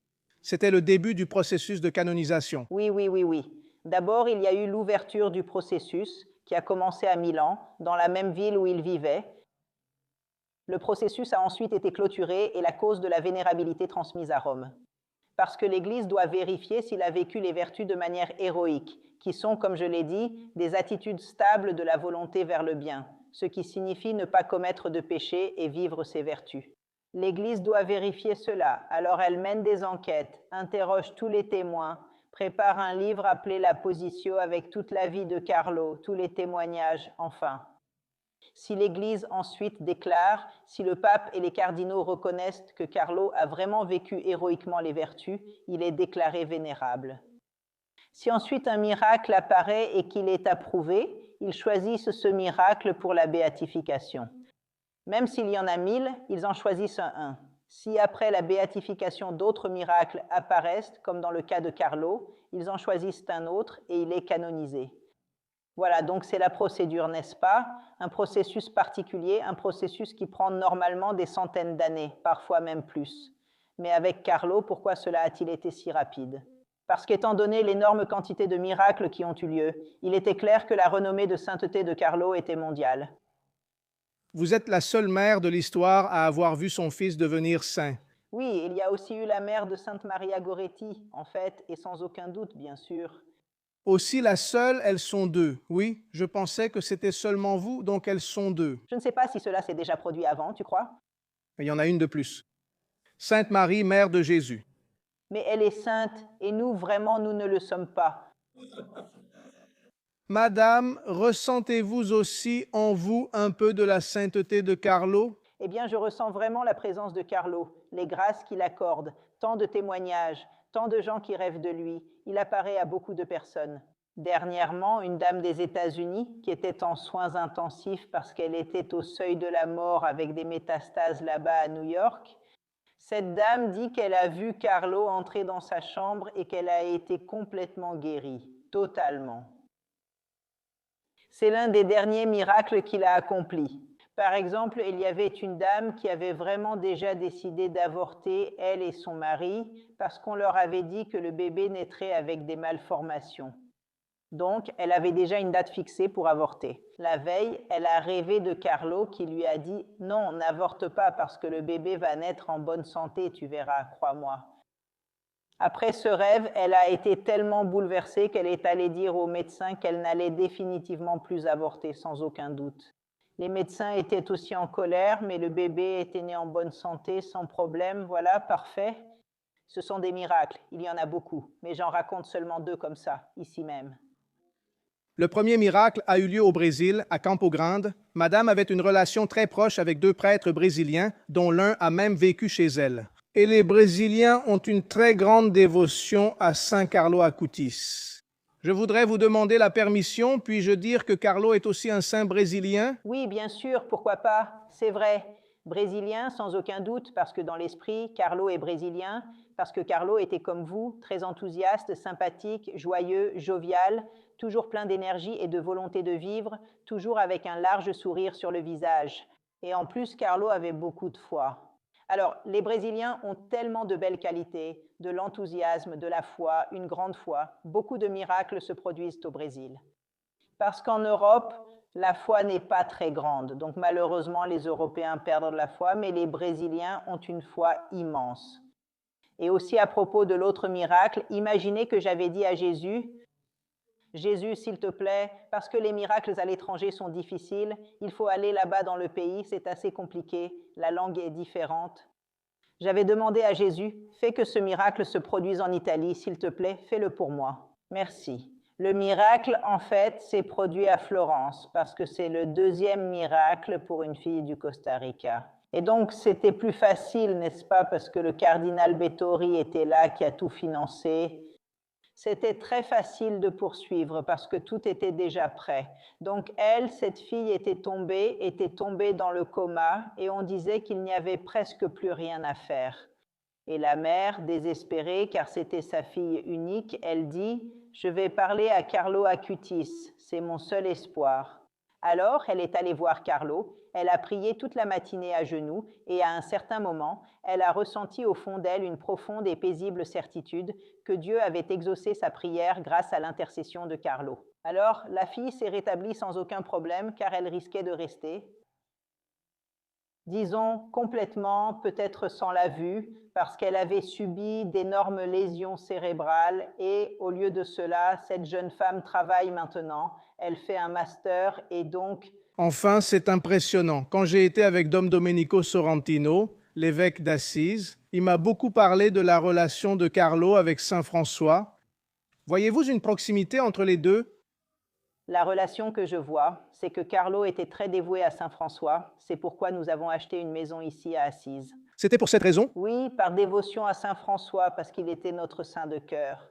C'était le début du processus de canonisation. Oui. D'abord, il y a eu l'ouverture du processus qui a commencé à Milan, dans la même ville où il vivait. Le processus a ensuite été clôturé et la cause de la vénérabilité transmise à Rome. Parce que l'Église doit vérifier s'il a vécu les vertus de manière héroïque, qui sont, comme je l'ai dit, des attitudes stables de la volonté vers le bien, ce qui signifie ne pas commettre de péché et vivre ses vertus. L'Église doit vérifier cela, alors elle mène des enquêtes, interroge tous les témoins, prépare un livre appelé La Positio avec toute la vie de Carlo, tous les témoignages, enfin. Si l'Église ensuite déclare, si le pape et les cardinaux reconnaissent que Carlo a vraiment vécu héroïquement les vertus, il est déclaré vénérable. Si ensuite un miracle apparaît et qu'il est approuvé, ils choisissent ce miracle pour la béatification. Même s'il y en a 1000, ils en choisissent un. Si après la béatification d'autres miracles apparaissent, comme dans le cas de Carlo, ils en choisissent un autre et il est canonisé. Voilà, donc c'est la procédure, n'est-ce pas? Un processus particulier, un processus qui prend normalement des centaines d'années, parfois même plus. Mais avec Carlo, pourquoi cela a-t-il été si rapide? Parce qu'étant donné l'énorme quantité de miracles qui ont eu lieu, il était clair que la renommée de sainteté de Carlo était mondiale. Vous êtes la seule mère de l'histoire à avoir vu son fils devenir saint. Oui, il y a aussi eu la mère de Sainte Maria Goretti, en fait, et sans aucun doute, bien sûr. Aussi la seule, elles sont deux. Oui, je pensais que c'était seulement vous, donc elles sont deux. Je ne sais pas si cela s'est déjà produit avant, tu crois? Il y en a une de plus. Sainte Marie, mère de Jésus. Mais elle est sainte, et nous, vraiment, nous ne le sommes pas. Madame, ressentez-vous aussi en vous un peu de la sainteté de Carlo? Eh bien, je ressens vraiment la présence de Carlo, les grâces qu'il accorde, tant de témoignages, tant de gens qui rêvent de lui. Il apparaît à beaucoup de personnes. Dernièrement, une dame des États-Unis qui était en soins intensifs parce qu'elle était au seuil de la mort avec des métastases là-bas à New York, cette dame dit qu'elle a vu Carlo entrer dans sa chambre et qu'elle a été complètement guérie, totalement. C'est l'un des derniers miracles qu'il a accompli. Par exemple, il y avait une dame qui avait vraiment déjà décidé d'avorter, elle et son mari, parce qu'on leur avait dit que le bébé naîtrait avec des malformations. Donc, elle avait déjà une date fixée pour avorter. La veille, elle a rêvé de Carlo qui lui a dit « Non, n'avorte pas parce que le bébé va naître en bonne santé, tu verras, crois-moi ». Après ce rêve, elle a été tellement bouleversée qu'elle est allée dire au médecin qu'elle n'allait définitivement plus avorter, sans aucun doute. Les médecins étaient aussi en colère, mais le bébé était né en bonne santé, sans problème, voilà, parfait. Ce sont des miracles, il y en a beaucoup, mais j'en raconte seulement 2 comme ça, ici même. Le premier miracle a eu lieu au Brésil, à Campo Grande. Madame avait une relation très proche avec 2 prêtres brésiliens, dont l'un a même vécu chez elle. Et les Brésiliens ont une très grande dévotion à Saint Carlo Acutis. Je voudrais vous demander la permission, puis-je dire que Carlo est aussi un saint brésilien? Oui, bien sûr, pourquoi pas, c'est vrai. Brésilien, sans aucun doute, parce que dans l'esprit, Carlo est brésilien, parce que Carlo était comme vous, très enthousiaste, sympathique, joyeux, jovial, toujours plein d'énergie et de volonté de vivre, toujours avec un large sourire sur le visage. Et en plus, Carlo avait beaucoup de foi. Alors, les Brésiliens ont tellement de belles qualités, de l'enthousiasme, de la foi, une grande foi. Beaucoup de miracles se produisent au Brésil. Parce qu'en Europe, la foi n'est pas très grande. Donc malheureusement, les Européens perdent la foi, mais les Brésiliens ont une foi immense. Et aussi à propos de l'autre miracle, imaginez que j'avais dit à Jésus, Jésus, s'il te plaît, parce que les miracles à l'étranger sont difficiles, il faut aller là-bas dans le pays, c'est assez compliqué, la langue est différente. J'avais demandé à Jésus, fais que ce miracle se produise en Italie, s'il te plaît, fais-le pour moi. Merci. Le miracle, en fait, s'est produit à Florence, parce que c'est le 2e miracle pour une fille du Costa Rica. Et donc, c'était plus facile, n'est-ce pas, parce que le cardinal Bettori était là, qui a tout financé. C'était très facile de poursuivre parce que tout était déjà prêt. Donc elle, cette fille était tombée dans le coma et on disait qu'il n'y avait presque plus rien à faire. Et la mère, désespérée, car c'était sa fille unique, elle dit « Je vais parler à Carlo Acutis, c'est mon seul espoir ». Alors, elle est allée voir Carlo, elle a prié toute la matinée à genoux et à un certain moment, elle a ressenti au fond d'elle une profonde et paisible certitude que Dieu avait exaucé sa prière grâce à l'intercession de Carlo. Alors, la fille s'est rétablie sans aucun problème car elle risquait de rester, disons complètement, peut-être sans la vue, parce qu'elle avait subi d'énormes lésions cérébrales et au lieu de cela, cette jeune femme travaille maintenant, elle fait un master et donc... Enfin, c'est impressionnant. Quand j'ai été avec Dom Domenico Sorrentino, l'évêque d'Assise, il m'a beaucoup parlé de la relation de Carlo avec Saint François. Voyez-vous une proximité entre les deux? La relation que je vois, c'est que Carlo était très dévoué à Saint François. C'est pourquoi nous avons acheté une maison ici à Assise. C'était pour cette raison? Oui, par dévotion à Saint François, parce qu'il était notre saint de cœur.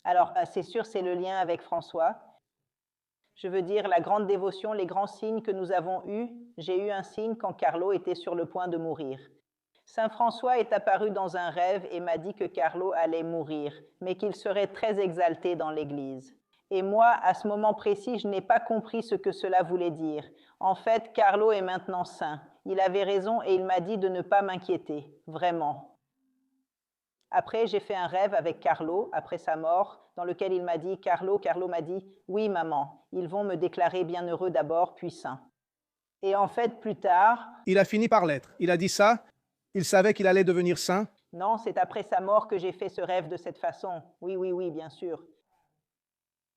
Alors, c'est sûr, c'est le lien avec François. Je veux dire, la grande dévotion, les grands signes que nous avons eus. J'ai eu un signe quand Carlo était sur le point de mourir. Saint François est apparu dans un rêve et m'a dit que Carlo allait mourir, mais qu'il serait très exalté dans l'Église. Et moi, à ce moment précis, je n'ai pas compris ce que cela voulait dire. En fait, Carlo est maintenant saint. Il avait raison et il m'a dit de ne pas m'inquiéter, vraiment. Après, j'ai fait un rêve avec Carlo, après sa mort, dans lequel il m'a dit, Carlo m'a dit, oui maman, ils vont me déclarer bienheureux d'abord, puis saint. Et en fait, plus tard... Il a fini par l'être. Il a dit ça. Il savait qu'il allait devenir saint. Non, c'est après sa mort que j'ai fait ce rêve de cette façon. Oui, bien sûr.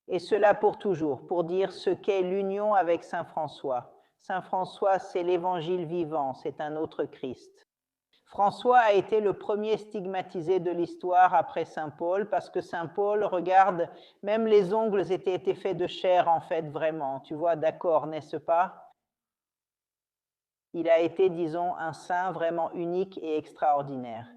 Et cela pour toujours, pour dire ce qu'est l'union avec Saint François. Saint François, c'est l'évangile vivant, c'est un autre Christ. François a été le premier stigmatisé de l'histoire après Saint Paul, parce que Saint Paul, regarde, même les ongles étaient faits de chair en fait, vraiment. Tu vois, d'accord, n'est-ce pas? Il a été, disons, un saint vraiment unique et extraordinaire.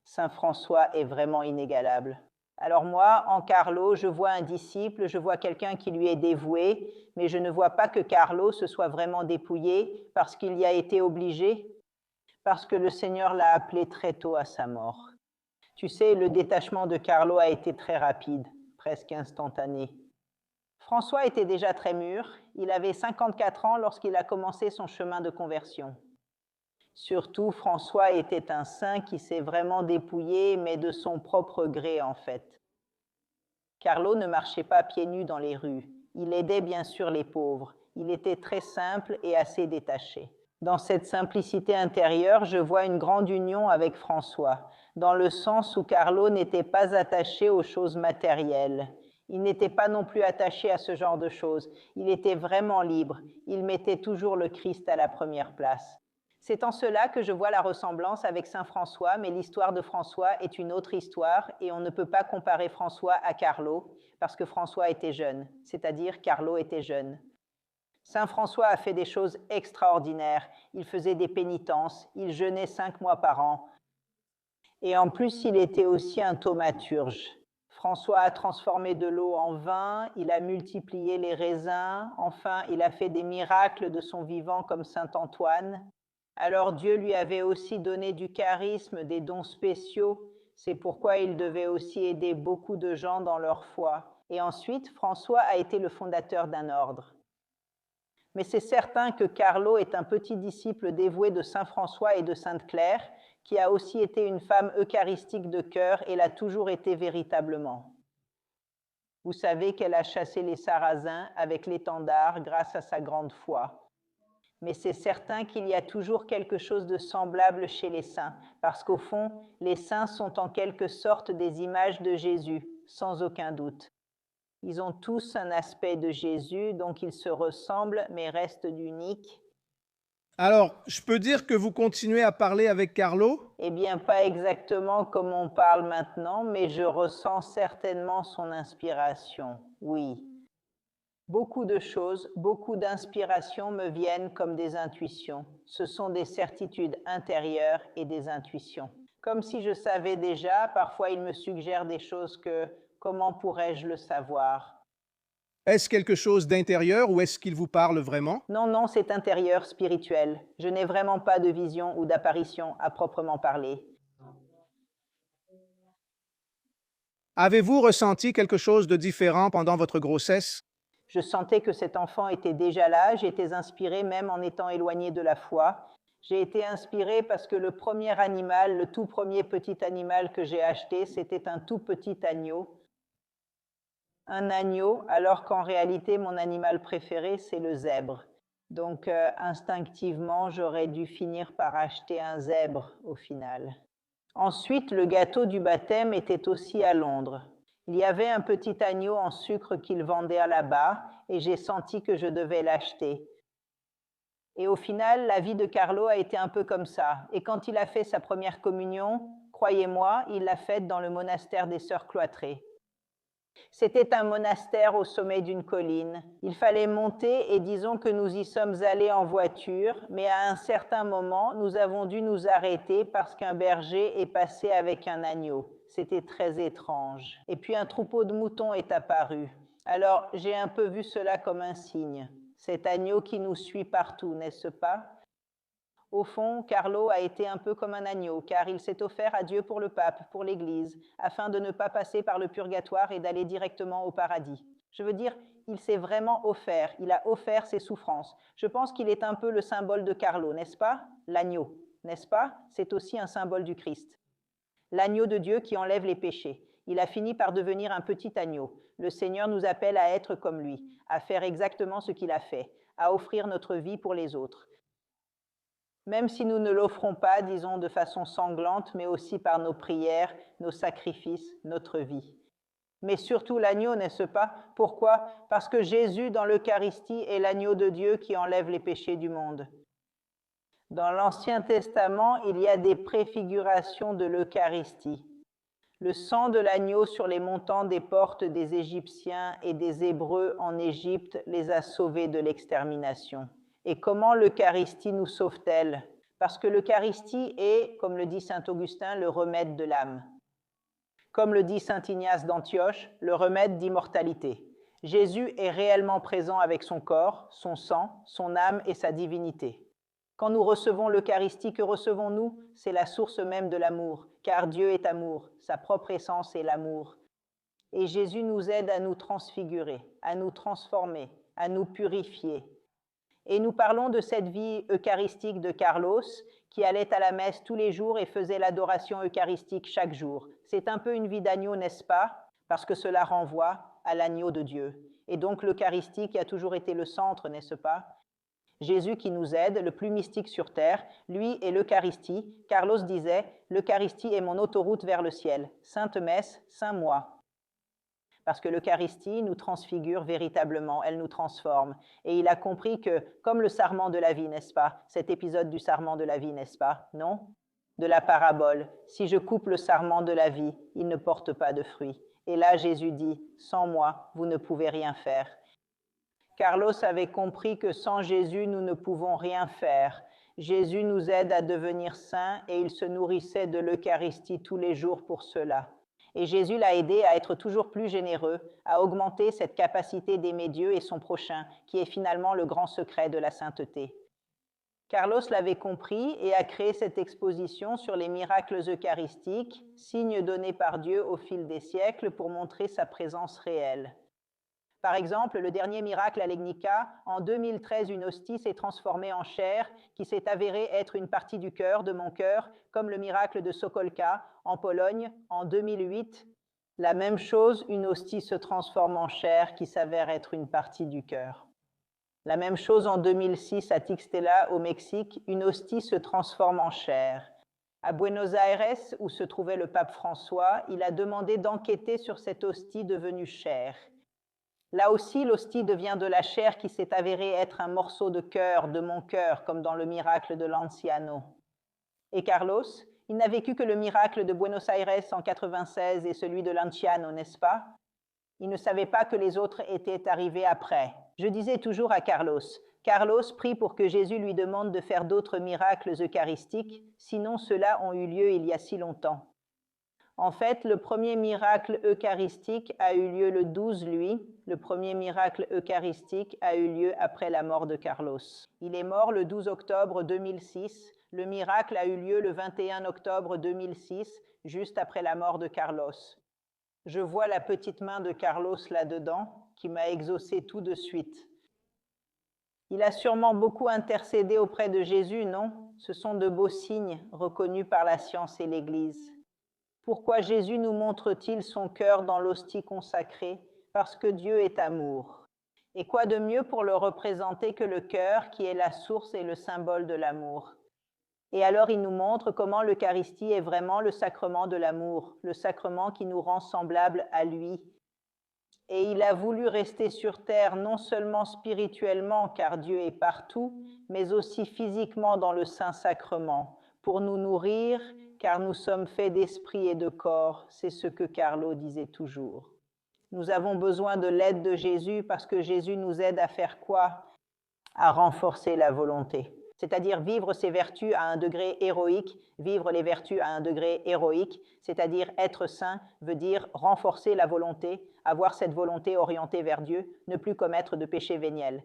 Saint François est vraiment inégalable. Alors moi, en Carlo, je vois un disciple, je vois quelqu'un qui lui est dévoué, mais je ne vois pas que Carlo se soit vraiment dépouillé parce qu'il y a été obligé, parce que le Seigneur l'a appelé très tôt à sa mort. Tu sais, le détachement de Carlo a été très rapide, presque instantané. François était déjà très mûr, il avait 54 ans lorsqu'il a commencé son chemin de conversion. Surtout, François était un saint qui s'est vraiment dépouillé, mais de son propre gré en fait. Carlo ne marchait pas pieds nus dans les rues. Il aidait bien sûr les pauvres. Il était très simple et assez détaché. Dans cette simplicité intérieure, je vois une grande union avec François, dans le sens où Carlo n'était pas attaché aux choses matérielles. Il n'était pas non plus attaché à ce genre de choses. Il était vraiment libre. Il mettait toujours le Christ à la première place. C'est en cela que je vois la ressemblance avec saint François, mais l'histoire de François est une autre histoire et on ne peut pas comparer François à Carlo parce que François était jeune, c'est-à-dire Carlo était jeune. Saint François a fait des choses extraordinaires. Il faisait des pénitences, il jeûnait 5 mois par an. Et en plus, il était aussi un thaumaturge. François a transformé de l'eau en vin, il a multiplié les raisins, enfin, il a fait des miracles de son vivant comme saint Antoine. Alors Dieu lui avait aussi donné du charisme, des dons spéciaux. C'est pourquoi il devait aussi aider beaucoup de gens dans leur foi. Et ensuite, François a été le fondateur d'un ordre. Mais c'est certain que Carlo est un petit disciple dévoué de saint François et de sainte Claire, qui a aussi été une femme eucharistique de cœur et l'a toujours été véritablement. Vous savez qu'elle a chassé les Sarrasins avec l'étendard grâce à sa grande foi. Mais c'est certain qu'il y a toujours quelque chose de semblable chez les saints, parce qu'au fond, les saints sont en quelque sorte des images de Jésus, sans aucun doute. Ils ont tous un aspect de Jésus, donc ils se ressemblent, mais restent uniques. Alors, je peux dire que vous continuez à parler avec Carlo? Eh bien, pas exactement comme on parle maintenant, mais je ressens certainement son inspiration, oui. Beaucoup de choses, beaucoup d'inspirations me viennent comme des intuitions. Ce sont des certitudes intérieures et des intuitions. Comme si je savais déjà, parfois il me suggère des choses que comment pourrais-je le savoir? Est-ce quelque chose d'intérieur ou est-ce qu'il vous parle vraiment? Non, non, c'est intérieur, spirituel. Je n'ai vraiment pas de vision ou d'apparition à proprement parler. Avez-vous ressenti quelque chose de différent pendant votre grossesse? Je sentais que cet enfant était déjà là, j'étais inspirée même en étant éloignée de la foi. J'ai été inspirée parce que le premier animal, le tout premier petit animal que j'ai acheté, c'était un tout petit agneau. Un agneau, alors qu'en réalité, mon animal préféré, c'est le zèbre. Donc, instinctivement, j'aurais dû finir par acheter un zèbre au final. Ensuite, le gâteau du baptême était aussi à Londres. Il y avait un petit agneau en sucre qu'ils vendaient là-bas et j'ai senti que je devais l'acheter. Et au final, la vie de Carlo a été un peu comme ça. Et quand il a fait sa première communion, croyez-moi, il l'a faite dans le monastère des Sœurs Cloîtrées. C'était un monastère au sommet d'une colline. Il fallait monter et disons que nous y sommes allés en voiture, mais à un certain moment, nous avons dû nous arrêter parce qu'un berger est passé avec un agneau. C'était très étrange. Et puis un troupeau de moutons est apparu. Alors j'ai un peu vu cela comme un signe. Cet agneau qui nous suit partout, n'est-ce pas? Au fond, Carlo a été un peu comme un agneau, car il s'est offert à Dieu pour le pape, pour l'Église, afin de ne pas passer par le purgatoire et d'aller directement au paradis. Je veux dire, il s'est vraiment offert, il a offert ses souffrances. Je pense qu'il est un peu le symbole de Carlo, n'est-ce pas? L'agneau, n'est-ce pas? C'est aussi un symbole du Christ. L'agneau de Dieu qui enlève les péchés. Il a fini par devenir un petit agneau. Le Seigneur nous appelle à être comme lui, à faire exactement ce qu'il a fait, à offrir notre vie pour les autres. Même si nous ne l'offrons pas, disons, de façon sanglante, mais aussi par nos prières, nos sacrifices, notre vie. Mais surtout l'agneau, n'est-ce pas? Pourquoi? Parce que Jésus, dans l'Eucharistie, est l'agneau de Dieu qui enlève les péchés du monde. Dans l'Ancien Testament, il y a des préfigurations de l'Eucharistie. Le sang de l'agneau sur les montants des portes des Égyptiens et des Hébreux en Égypte les a sauvés de l'extermination. Et comment l'Eucharistie nous sauve-t-elle? Parce que l'Eucharistie est, comme le dit saint Augustin, le remède de l'âme. Comme le dit saint Ignace d'Antioche, le remède d'immortalité. Jésus est réellement présent avec son corps, son sang, son âme et sa divinité. Quand nous recevons l'Eucharistie, que recevons-nous? C'est la source même de l'amour, car Dieu est amour, sa propre essence est l'amour. Et Jésus nous aide à nous transfigurer, à nous transformer, à nous purifier. Et nous parlons de cette vie eucharistique de Carlos, qui allait à la messe tous les jours et faisait l'adoration eucharistique chaque jour. C'est un peu une vie d'agneau, n'est-ce pas? Parce que cela renvoie à l'agneau de Dieu. Et donc l'Eucharistie qui a toujours été le centre, n'est-ce pas? Jésus qui nous aide, le plus mystique sur terre, lui est l'Eucharistie. Carlos disait, l'Eucharistie est mon autoroute vers le ciel. Sainte Messe, Saint Moi. Parce que l'Eucharistie nous transfigure véritablement, elle nous transforme. Et il a compris que, comme le sarment de la vie, n'est-ce pas? Cet épisode du sarment de la vie, n'est-ce pas? Non? De la parabole. Si je coupe le sarment de la vie, il ne porte pas de fruits. Et là, Jésus dit, sans moi, vous ne pouvez rien faire. Carlos avait compris que sans Jésus, nous ne pouvons rien faire. Jésus nous aide à devenir saints et il se nourrissait de l'Eucharistie tous les jours pour cela. Et Jésus l'a aidé à être toujours plus généreux, à augmenter cette capacité d'aimer Dieu et son prochain, qui est finalement le grand secret de la sainteté. Carlos l'avait compris et a créé cette exposition sur les miracles eucharistiques, signes donnés par Dieu au fil des siècles pour montrer sa présence réelle. Par exemple, le dernier miracle à Legnica, en 2013, une hostie s'est transformée en chair qui s'est avérée être une partie du cœur, de mon cœur, comme le miracle de Sokolka en Pologne en 2008. La même chose, une hostie se transforme en chair qui s'avère être une partie du cœur. La même chose en 2006 à Tixtela au Mexique, une hostie se transforme en chair. À Buenos Aires, où se trouvait le pape François, il a demandé d'enquêter sur cette hostie devenue chair. Là aussi, l'hostie devient de la chair qui s'est avérée être un morceau de cœur, de mon cœur, comme dans le miracle de l'Anciano. Et Carlos, il n'a vécu que le miracle de Buenos Aires en 96 et celui de l'Anciano, n'est-ce pas? Il ne savait pas que les autres étaient arrivés après. Je disais toujours à Carlos, Carlos prie pour que Jésus lui demande de faire d'autres miracles eucharistiques, sinon ceux-là ont eu lieu il y a si longtemps. En fait, le premier miracle eucharistique a eu lieu le 12, lui. Le premier miracle eucharistique a eu lieu après la mort de Carlos. Il est mort le 12 octobre 2006. Le miracle a eu lieu le 21 octobre 2006, juste après la mort de Carlos. Je vois la petite main de Carlos là-dedans, qui m'a exaucé tout de suite. Il a sûrement beaucoup intercédé auprès de Jésus, non? Ce sont de beaux signes reconnus par la science et l'Église. Pourquoi Jésus nous montre-t-il son cœur dans l'hostie consacrée? Parce que Dieu est amour. Et quoi de mieux pour le représenter que le cœur qui est la source et le symbole de l'amour? Et alors il nous montre comment l'Eucharistie est vraiment le sacrement de l'amour, le sacrement qui nous rend semblables à lui. Et il a voulu rester sur terre non seulement spirituellement, car Dieu est partout, mais aussi physiquement dans le Saint-Sacrement, pour nous nourrir, car nous sommes faits d'esprit et de corps, c'est ce que Carlo disait toujours. Nous avons besoin de l'aide de Jésus parce que Jésus nous aide à faire quoi? À renforcer la volonté. C'est-à-dire vivre ses vertus à un degré héroïque, vivre les vertus à un degré héroïque, c'est-à-dire être saint, veut dire renforcer la volonté, avoir cette volonté orientée vers Dieu, ne plus commettre de péché véniel.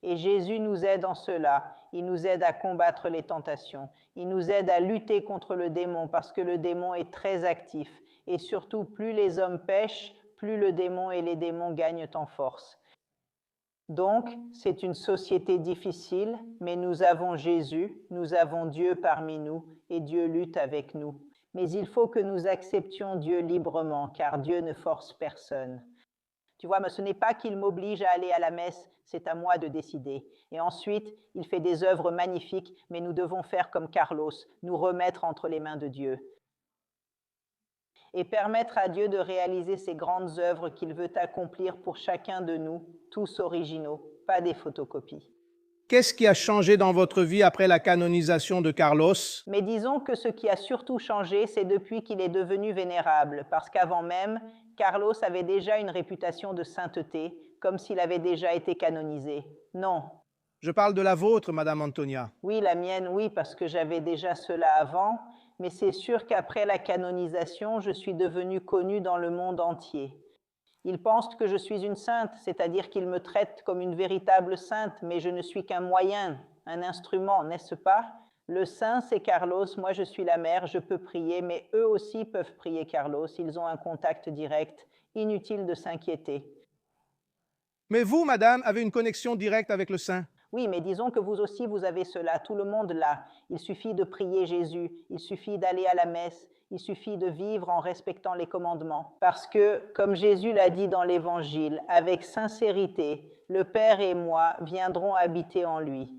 Et Jésus nous aide en cela, il nous aide à combattre les tentations, il nous aide à lutter contre le démon parce que le démon est très actif. Et surtout, plus les hommes pêchent, plus le démon et les démons gagnent en force. Donc, c'est une société difficile, mais nous avons Jésus, nous avons Dieu parmi nous, et Dieu lutte avec nous. Mais il faut que nous acceptions Dieu librement, car Dieu ne force personne. Tu vois, mais ce n'est pas qu'il m'oblige à aller à la messe, c'est à moi de décider. Et ensuite, il fait des œuvres magnifiques, mais nous devons faire comme Carlos, nous remettre entre les mains de Dieu. Et permettre à Dieu de réaliser ces grandes œuvres qu'il veut accomplir pour chacun de nous, tous originaux, pas des photocopies. Qu'est-ce qui a changé dans votre vie après la canonisation de Carlos? Mais disons que ce qui a surtout changé, c'est depuis qu'il est devenu vénérable, parce qu'avant même, Carlos avait déjà une réputation de sainteté, comme s'il avait déjà été canonisé. Non. Je parle de la vôtre, Madame Antonia. Oui, la mienne, oui, parce que j'avais déjà cela avant, mais c'est sûr qu'après la canonisation, je suis devenue connue dans le monde entier. Ils pensent que je suis une sainte, c'est-à-dire qu'ils me traitent comme une véritable sainte, mais je ne suis qu'un moyen, un instrument, n'est-ce pas? Le saint, c'est Carlos, moi je suis la mère, je peux prier, mais eux aussi peuvent prier Carlos, ils ont un contact direct, inutile de s'inquiéter. Mais vous, madame, avez une connexion directe avec le Saint. Oui, mais disons que vous aussi, vous avez cela, tout le monde l'a. Il suffit de prier Jésus, il suffit d'aller à la messe, il suffit de vivre en respectant les commandements. Parce que, comme Jésus l'a dit dans l'Évangile, avec sincérité, le Père et moi viendrons habiter en lui.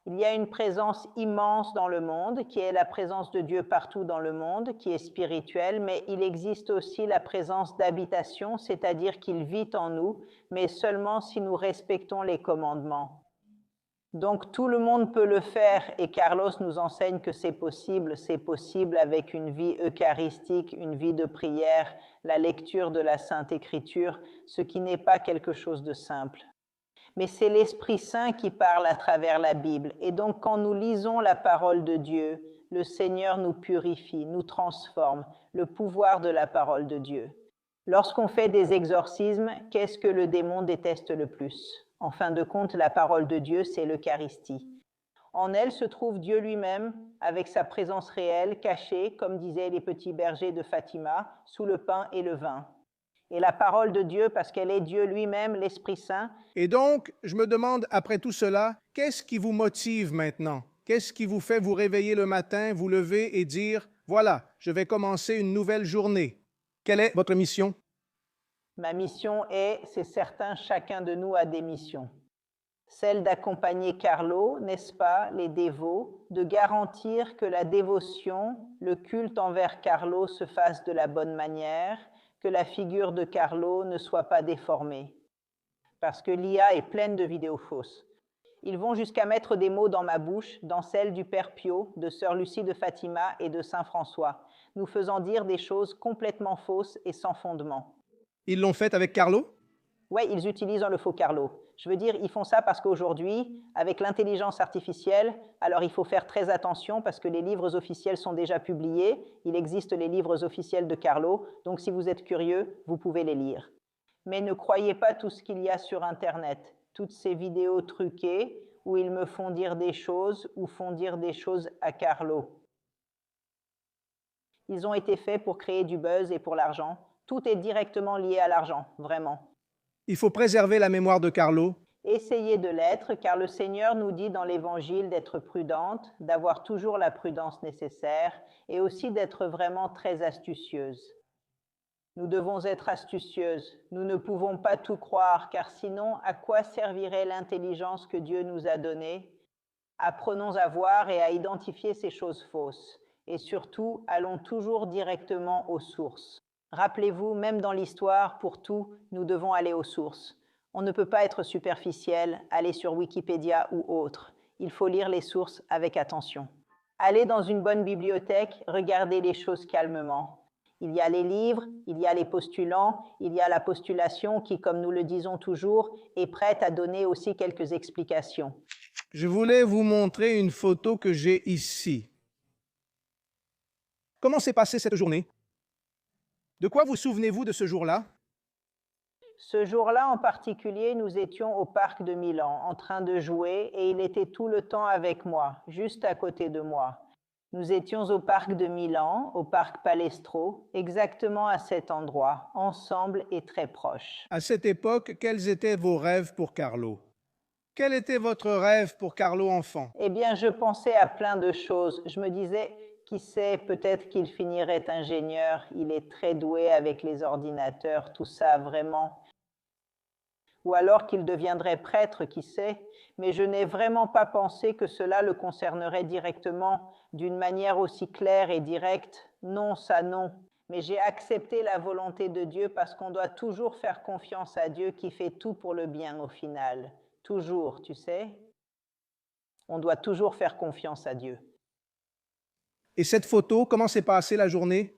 Il y a une présence immense dans le monde, qui est la présence de Dieu partout dans le monde, qui est spirituelle, mais il existe aussi la présence d'habitation, c'est-à-dire qu'il vit en nous, mais seulement si nous respectons les commandements. Donc tout le monde peut le faire et Carlos nous enseigne que c'est possible avec une vie eucharistique, une vie de prière, la lecture de la Sainte Écriture, ce qui n'est pas quelque chose de simple. Mais c'est l'Esprit Saint qui parle à travers la Bible. Et donc quand nous lisons la parole de Dieu, le Seigneur nous purifie, nous transforme, le pouvoir de la parole de Dieu. Lorsqu'on fait des exorcismes, qu'est-ce que le démon déteste le plus? En fin de compte, la parole de Dieu, c'est l'Eucharistie. En elle se trouve Dieu lui-même, avec sa présence réelle, cachée, comme disaient les petits bergers de Fatima, sous le pain et le vin. Et la parole de Dieu, parce qu'elle est Dieu lui-même, l'Esprit Saint. Et donc, je me demande, après tout cela, qu'est-ce qui vous motive maintenant? Qu'est-ce qui vous fait vous réveiller le matin, vous lever et dire, voilà, je vais commencer une nouvelle journée? Quelle est votre mission? Ma mission est, c'est certain, chacun de nous a des missions. Celle d'accompagner Carlo, n'est-ce pas, les dévots, de garantir que la dévotion, le culte envers Carlo se fasse de la bonne manière, que la figure de Carlo ne soit pas déformée. Parce que l'IA est pleine de vidéos fausses. Ils vont jusqu'à mettre des mots dans ma bouche, dans celle du Père Pio, de Sœur Lucie de Fatima et de Saint François, nous faisant dire des choses complètement fausses et sans fondement. Ils l'ont fait avec Carlo? Oui, ils utilisent le faux Carlo. Je veux dire, ils font ça parce qu'aujourd'hui, avec l'intelligence artificielle, alors il faut faire très attention parce que les livres officiels sont déjà publiés. Il existe les livres officiels de Carlo, donc si vous êtes curieux, vous pouvez les lire. Mais ne croyez pas tout ce qu'il y a sur Internet, toutes ces vidéos truquées où ils me font dire des choses ou font dire des choses à Carlo. Ils ont été faits pour créer du buzz et pour l'argent. Tout est directement lié à l'argent, vraiment. Il faut préserver la mémoire de Carlo. Essayez de l'être, car le Seigneur nous dit dans l'Évangile d'être prudente, d'avoir toujours la prudence nécessaire et aussi d'être vraiment très astucieuse. Nous devons être astucieuses. Nous ne pouvons pas tout croire, car sinon, à quoi servirait l'intelligence que Dieu nous a donnée? Apprenons à voir et à identifier ces choses fausses. Et surtout, allons toujours directement aux sources. Rappelez-vous, même dans l'histoire, pour tout, nous devons aller aux sources. On ne peut pas être superficiel, aller sur Wikipédia ou autre. Il faut lire les sources avec attention. Allez dans une bonne bibliothèque, regardez les choses calmement. Il y a les livres, il y a les postulants, il y a la postulation qui, comme nous le disons toujours, est prête à donner aussi quelques explications. Je voulais vous montrer une photo que j'ai ici. Comment s'est passée cette journée? De quoi vous souvenez-vous de ce jour-là? Ce jour-là en particulier, nous étions au parc de Milan en train de jouer et il était tout le temps avec moi, juste à côté de moi. Nous étions au parc de Milan, au parc Palestro, exactement à cet endroit, ensemble et très proches. À cette époque, quels étaient vos rêves pour Carlo? Quel était votre rêve pour Carlo enfant? Eh bien, je pensais à plein de choses. Je me disais, qui sait, peut-être qu'il finirait ingénieur, il est très doué avec les ordinateurs, tout ça vraiment. Ou alors qu'il deviendrait prêtre, qui sait, mais je n'ai vraiment pas pensé que cela le concernerait directement, d'une manière aussi claire et directe. Non, ça non. Mais j'ai accepté la volonté de Dieu parce qu'on doit toujours faire confiance à Dieu qui fait tout pour le bien au final. Toujours, tu sais. On doit toujours faire confiance à Dieu. Et cette photo, comment s'est passée la journée?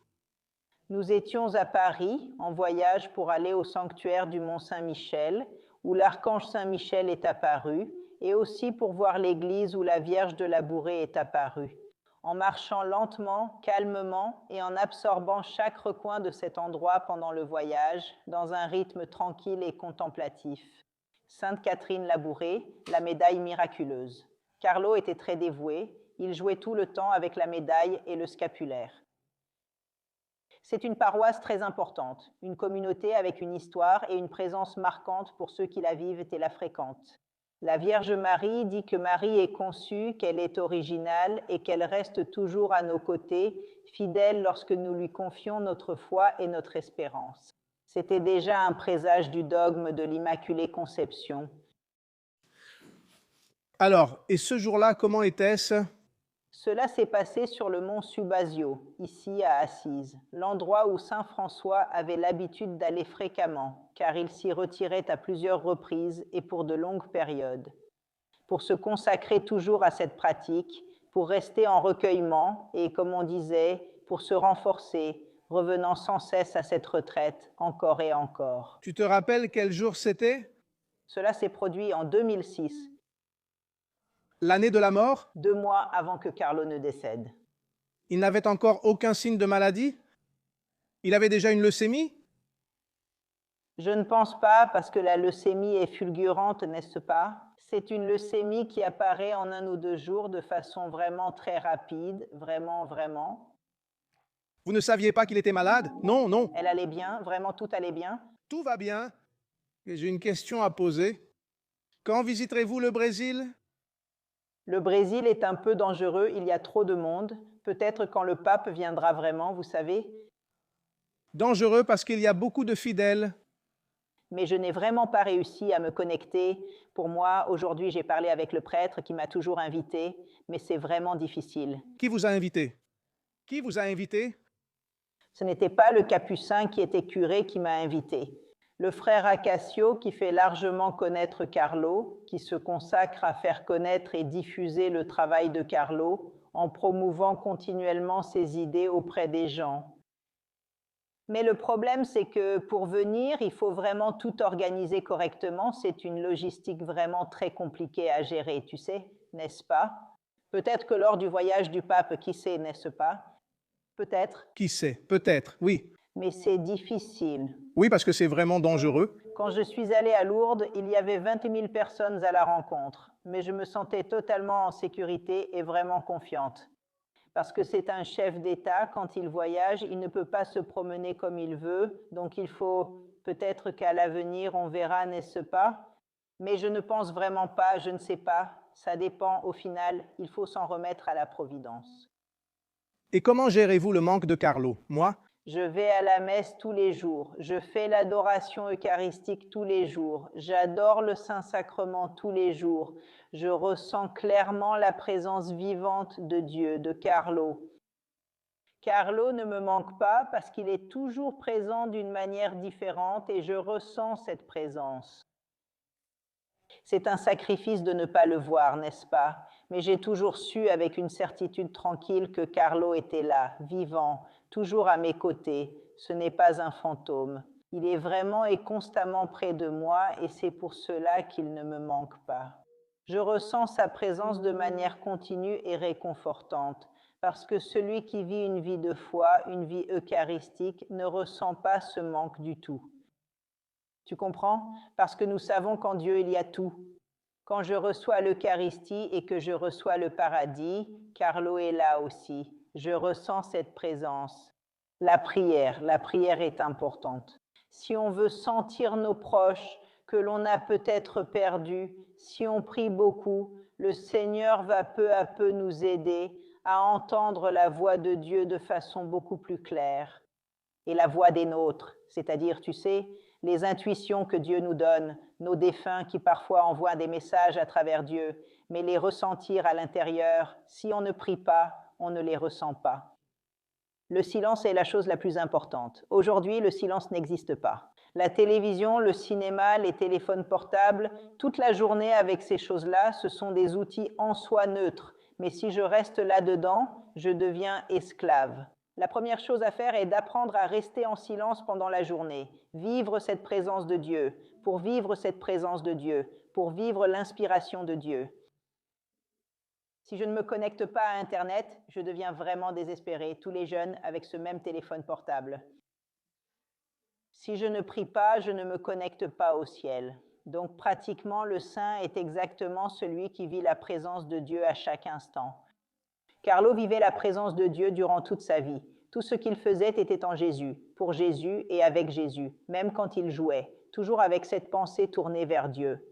Nous étions à Paris, en voyage pour aller au sanctuaire du Mont Saint-Michel, où l'archange Saint-Michel est apparu, et aussi pour voir l'église où la Vierge de la Bourrée est apparue. en marchant lentement, calmement et en absorbant chaque recoin de cet endroit pendant le voyage, dans un rythme tranquille et contemplatif. Sainte Catherine Labouré, la médaille miraculeuse. Carlo était très dévoué, il jouait tout le temps avec la médaille et le scapulaire. C'est une paroisse très importante, une communauté avec une histoire et une présence marquante pour ceux qui la vivent et la fréquentent. La Vierge Marie dit que Marie est conçue, qu'elle est originale et qu'elle reste toujours à nos côtés, fidèle lorsque nous lui confions notre foi et notre espérance. C'était déjà un présage du dogme de l'Immaculée Conception. Alors, et ce jour-là, comment était-ce? Cela s'est passé sur le mont Subasio, ici à Assise, l'endroit où saint François avait l'habitude d'aller fréquemment, car il s'y retirait à plusieurs reprises et pour de longues périodes. Pour se consacrer toujours à cette pratique, pour rester en recueillement et, comme on disait, pour se renforcer, revenant sans cesse à cette retraite, encore et encore. Tu te rappelles quel jour c'était? Cela s'est produit en 2006, L'année de la mort? 2 mois avant que Carlo ne décède. Il n'avait encore aucun signe de maladie? Il avait déjà une leucémie? Je ne pense pas, parce que la leucémie est fulgurante, n'est-ce pas? C'est une leucémie qui apparaît en 1 ou 2 jours de façon vraiment très rapide, vraiment. Vous ne saviez pas qu'il était malade? Non, non. Elle allait bien, vraiment tout allait bien. Tout va bien. Et j'ai une question à poser. Quand visiterez-vous le Brésil? Le Brésil est un peu dangereux, il y a trop de monde. Peut-être quand le pape viendra vraiment, vous savez. Dangereux parce qu'il y a beaucoup de fidèles. Mais je n'ai vraiment pas réussi à me connecter. Pour moi, aujourd'hui, j'ai parlé avec le prêtre qui m'a toujours invité, mais c'est vraiment difficile. Qui vous a invité? Qui vous a invité? Ce n'était pas le capucin qui était curé qui m'a invité. Le frère Acacio, qui fait largement connaître Carlo, qui se consacre à faire connaître et diffuser le travail de Carlo, en promouvant continuellement ses idées auprès des gens. Mais le problème, c'est que pour venir, il faut vraiment tout organiser correctement. C'est une logistique vraiment très compliquée à gérer, tu sais, n'est-ce pas? Peut-être que lors du voyage du pape, qui sait, n'est-ce pas? Peut-être. Qui sait? Peut-être, oui. Mais c'est difficile. Oui, parce que c'est vraiment dangereux. Quand je suis allée à Lourdes, il y avait 20 000 personnes à la rencontre, mais je me sentais totalement en sécurité et vraiment confiante. Parce que c'est un chef d'État, quand il voyage, il ne peut pas se promener comme il veut, donc il faut peut-être qu'à l'avenir, on verra, n'est-ce pas? Mais je ne pense vraiment pas, je ne sais pas, ça dépend, au final, il faut s'en remettre à la Providence. Et comment gérez-vous le manque de Carlo? Moi? Je vais à la messe tous les jours, je fais l'adoration eucharistique tous les jours, j'adore le Saint-Sacrement tous les jours, je ressens clairement la présence vivante de Dieu, de Carlo. Carlo ne me manque pas parce qu'il est toujours présent d'une manière différente et je ressens cette présence. C'est un sacrifice de ne pas le voir, n'est-ce pas? Mais j'ai toujours su avec une certitude tranquille que Carlo était là, vivant, toujours à mes côtés. Ce n'est pas un fantôme. Il est vraiment et constamment près de moi et c'est pour cela qu'il ne me manque pas. Je ressens sa présence de manière continue et réconfortante, parce que celui qui vit une vie de foi, une vie eucharistique, ne ressent pas ce manque du tout. Tu comprends? Parce que nous savons qu'en Dieu, il y a tout. Quand je reçois l'Eucharistie et que je reçois le paradis, Carlo est là aussi. Je ressens cette présence. La prière est importante. Si on veut sentir nos proches que l'on a peut-être perdus, si on prie beaucoup, le Seigneur va peu à peu nous aider à entendre la voix de Dieu de façon beaucoup plus claire. Et la voix des nôtres, c'est-à-dire, tu sais, les intuitions que Dieu nous donne, nos défunts qui parfois envoient des messages à travers Dieu, mais les ressentir à l'intérieur, si on ne prie pas, on ne les ressent pas. Le silence est la chose la plus importante. Aujourd'hui, le silence n'existe pas. La télévision, le cinéma, les téléphones portables, toute la journée avec ces choses-là, ce sont des outils en soi neutres. Mais si je reste là-dedans, je deviens esclave. La première chose à faire est d'apprendre à rester en silence pendant la journée, vivre cette présence de Dieu, pour vivre cette présence de Dieu, pour vivre l'inspiration de Dieu. Si je ne me connecte pas à Internet, je deviens vraiment désespéré, tous les jeunes avec ce même téléphone portable. Si je ne prie pas, je ne me connecte pas au ciel. Donc pratiquement, le saint est exactement celui qui vit la présence de Dieu à chaque instant. Carlo vivait la présence de Dieu durant toute sa vie. Tout ce qu'il faisait était en Jésus, pour Jésus et avec Jésus, même quand il jouait, toujours avec cette pensée tournée vers Dieu.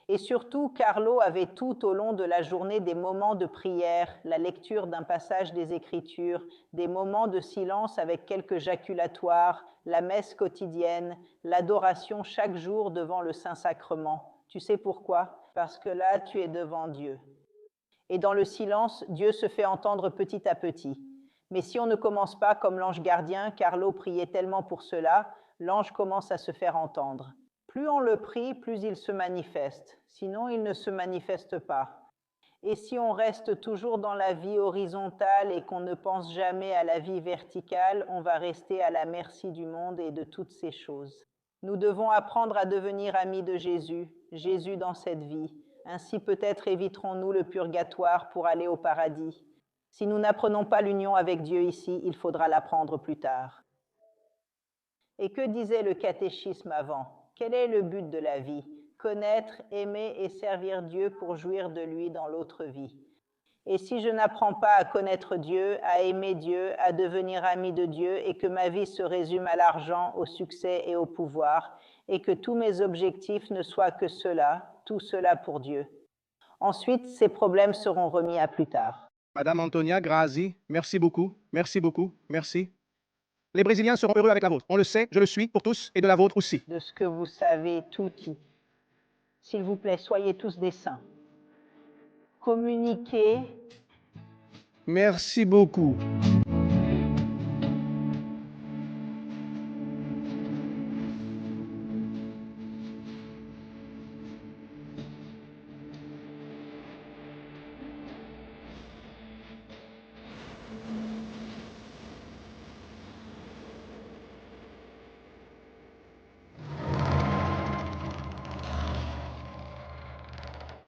Et surtout, Carlo avait tout au long de la journée des moments de prière, la lecture d'un passage des Écritures, des moments de silence avec quelques jaculatoires, la messe quotidienne, l'adoration chaque jour devant le Saint-Sacrement. Tu sais pourquoi? Parce que là, tu es devant Dieu. Et dans le silence, Dieu se fait entendre petit à petit. Mais si on ne commence pas comme l'ange gardien, Carlo priait tellement pour cela, l'ange commence à se faire entendre. Plus on le prie, plus il se manifeste. Sinon, il ne se manifeste pas. Et si on reste toujours dans la vie horizontale et qu'on ne pense jamais à la vie verticale, on va rester à la merci du monde et de toutes ces choses. Nous devons apprendre à devenir amis de Jésus, Jésus dans cette vie. Ainsi peut-être éviterons-nous le purgatoire pour aller au paradis. Si nous n'apprenons pas l'union avec Dieu ici, il faudra l'apprendre plus tard. Et que disait le catéchisme avant? Quel est le but de la vie? Connaître, aimer et servir Dieu pour jouir de lui dans l'autre vie. Et si je n'apprends pas à connaître Dieu, à aimer Dieu, à devenir ami de Dieu, et que ma vie se résume à l'argent, au succès et au pouvoir, et que tous mes objectifs ne soient que cela, tout cela pour Dieu. Ensuite, ces problèmes seront remis à plus tard. Madame Antonia Grazi, merci beaucoup, merci. Les Brésiliens seront heureux avec la vôtre. On le sait, je le suis pour tous et de la vôtre aussi. De ce que vous savez tutti. S'il vous plaît, soyez tous des saints. Communiquez. Merci beaucoup.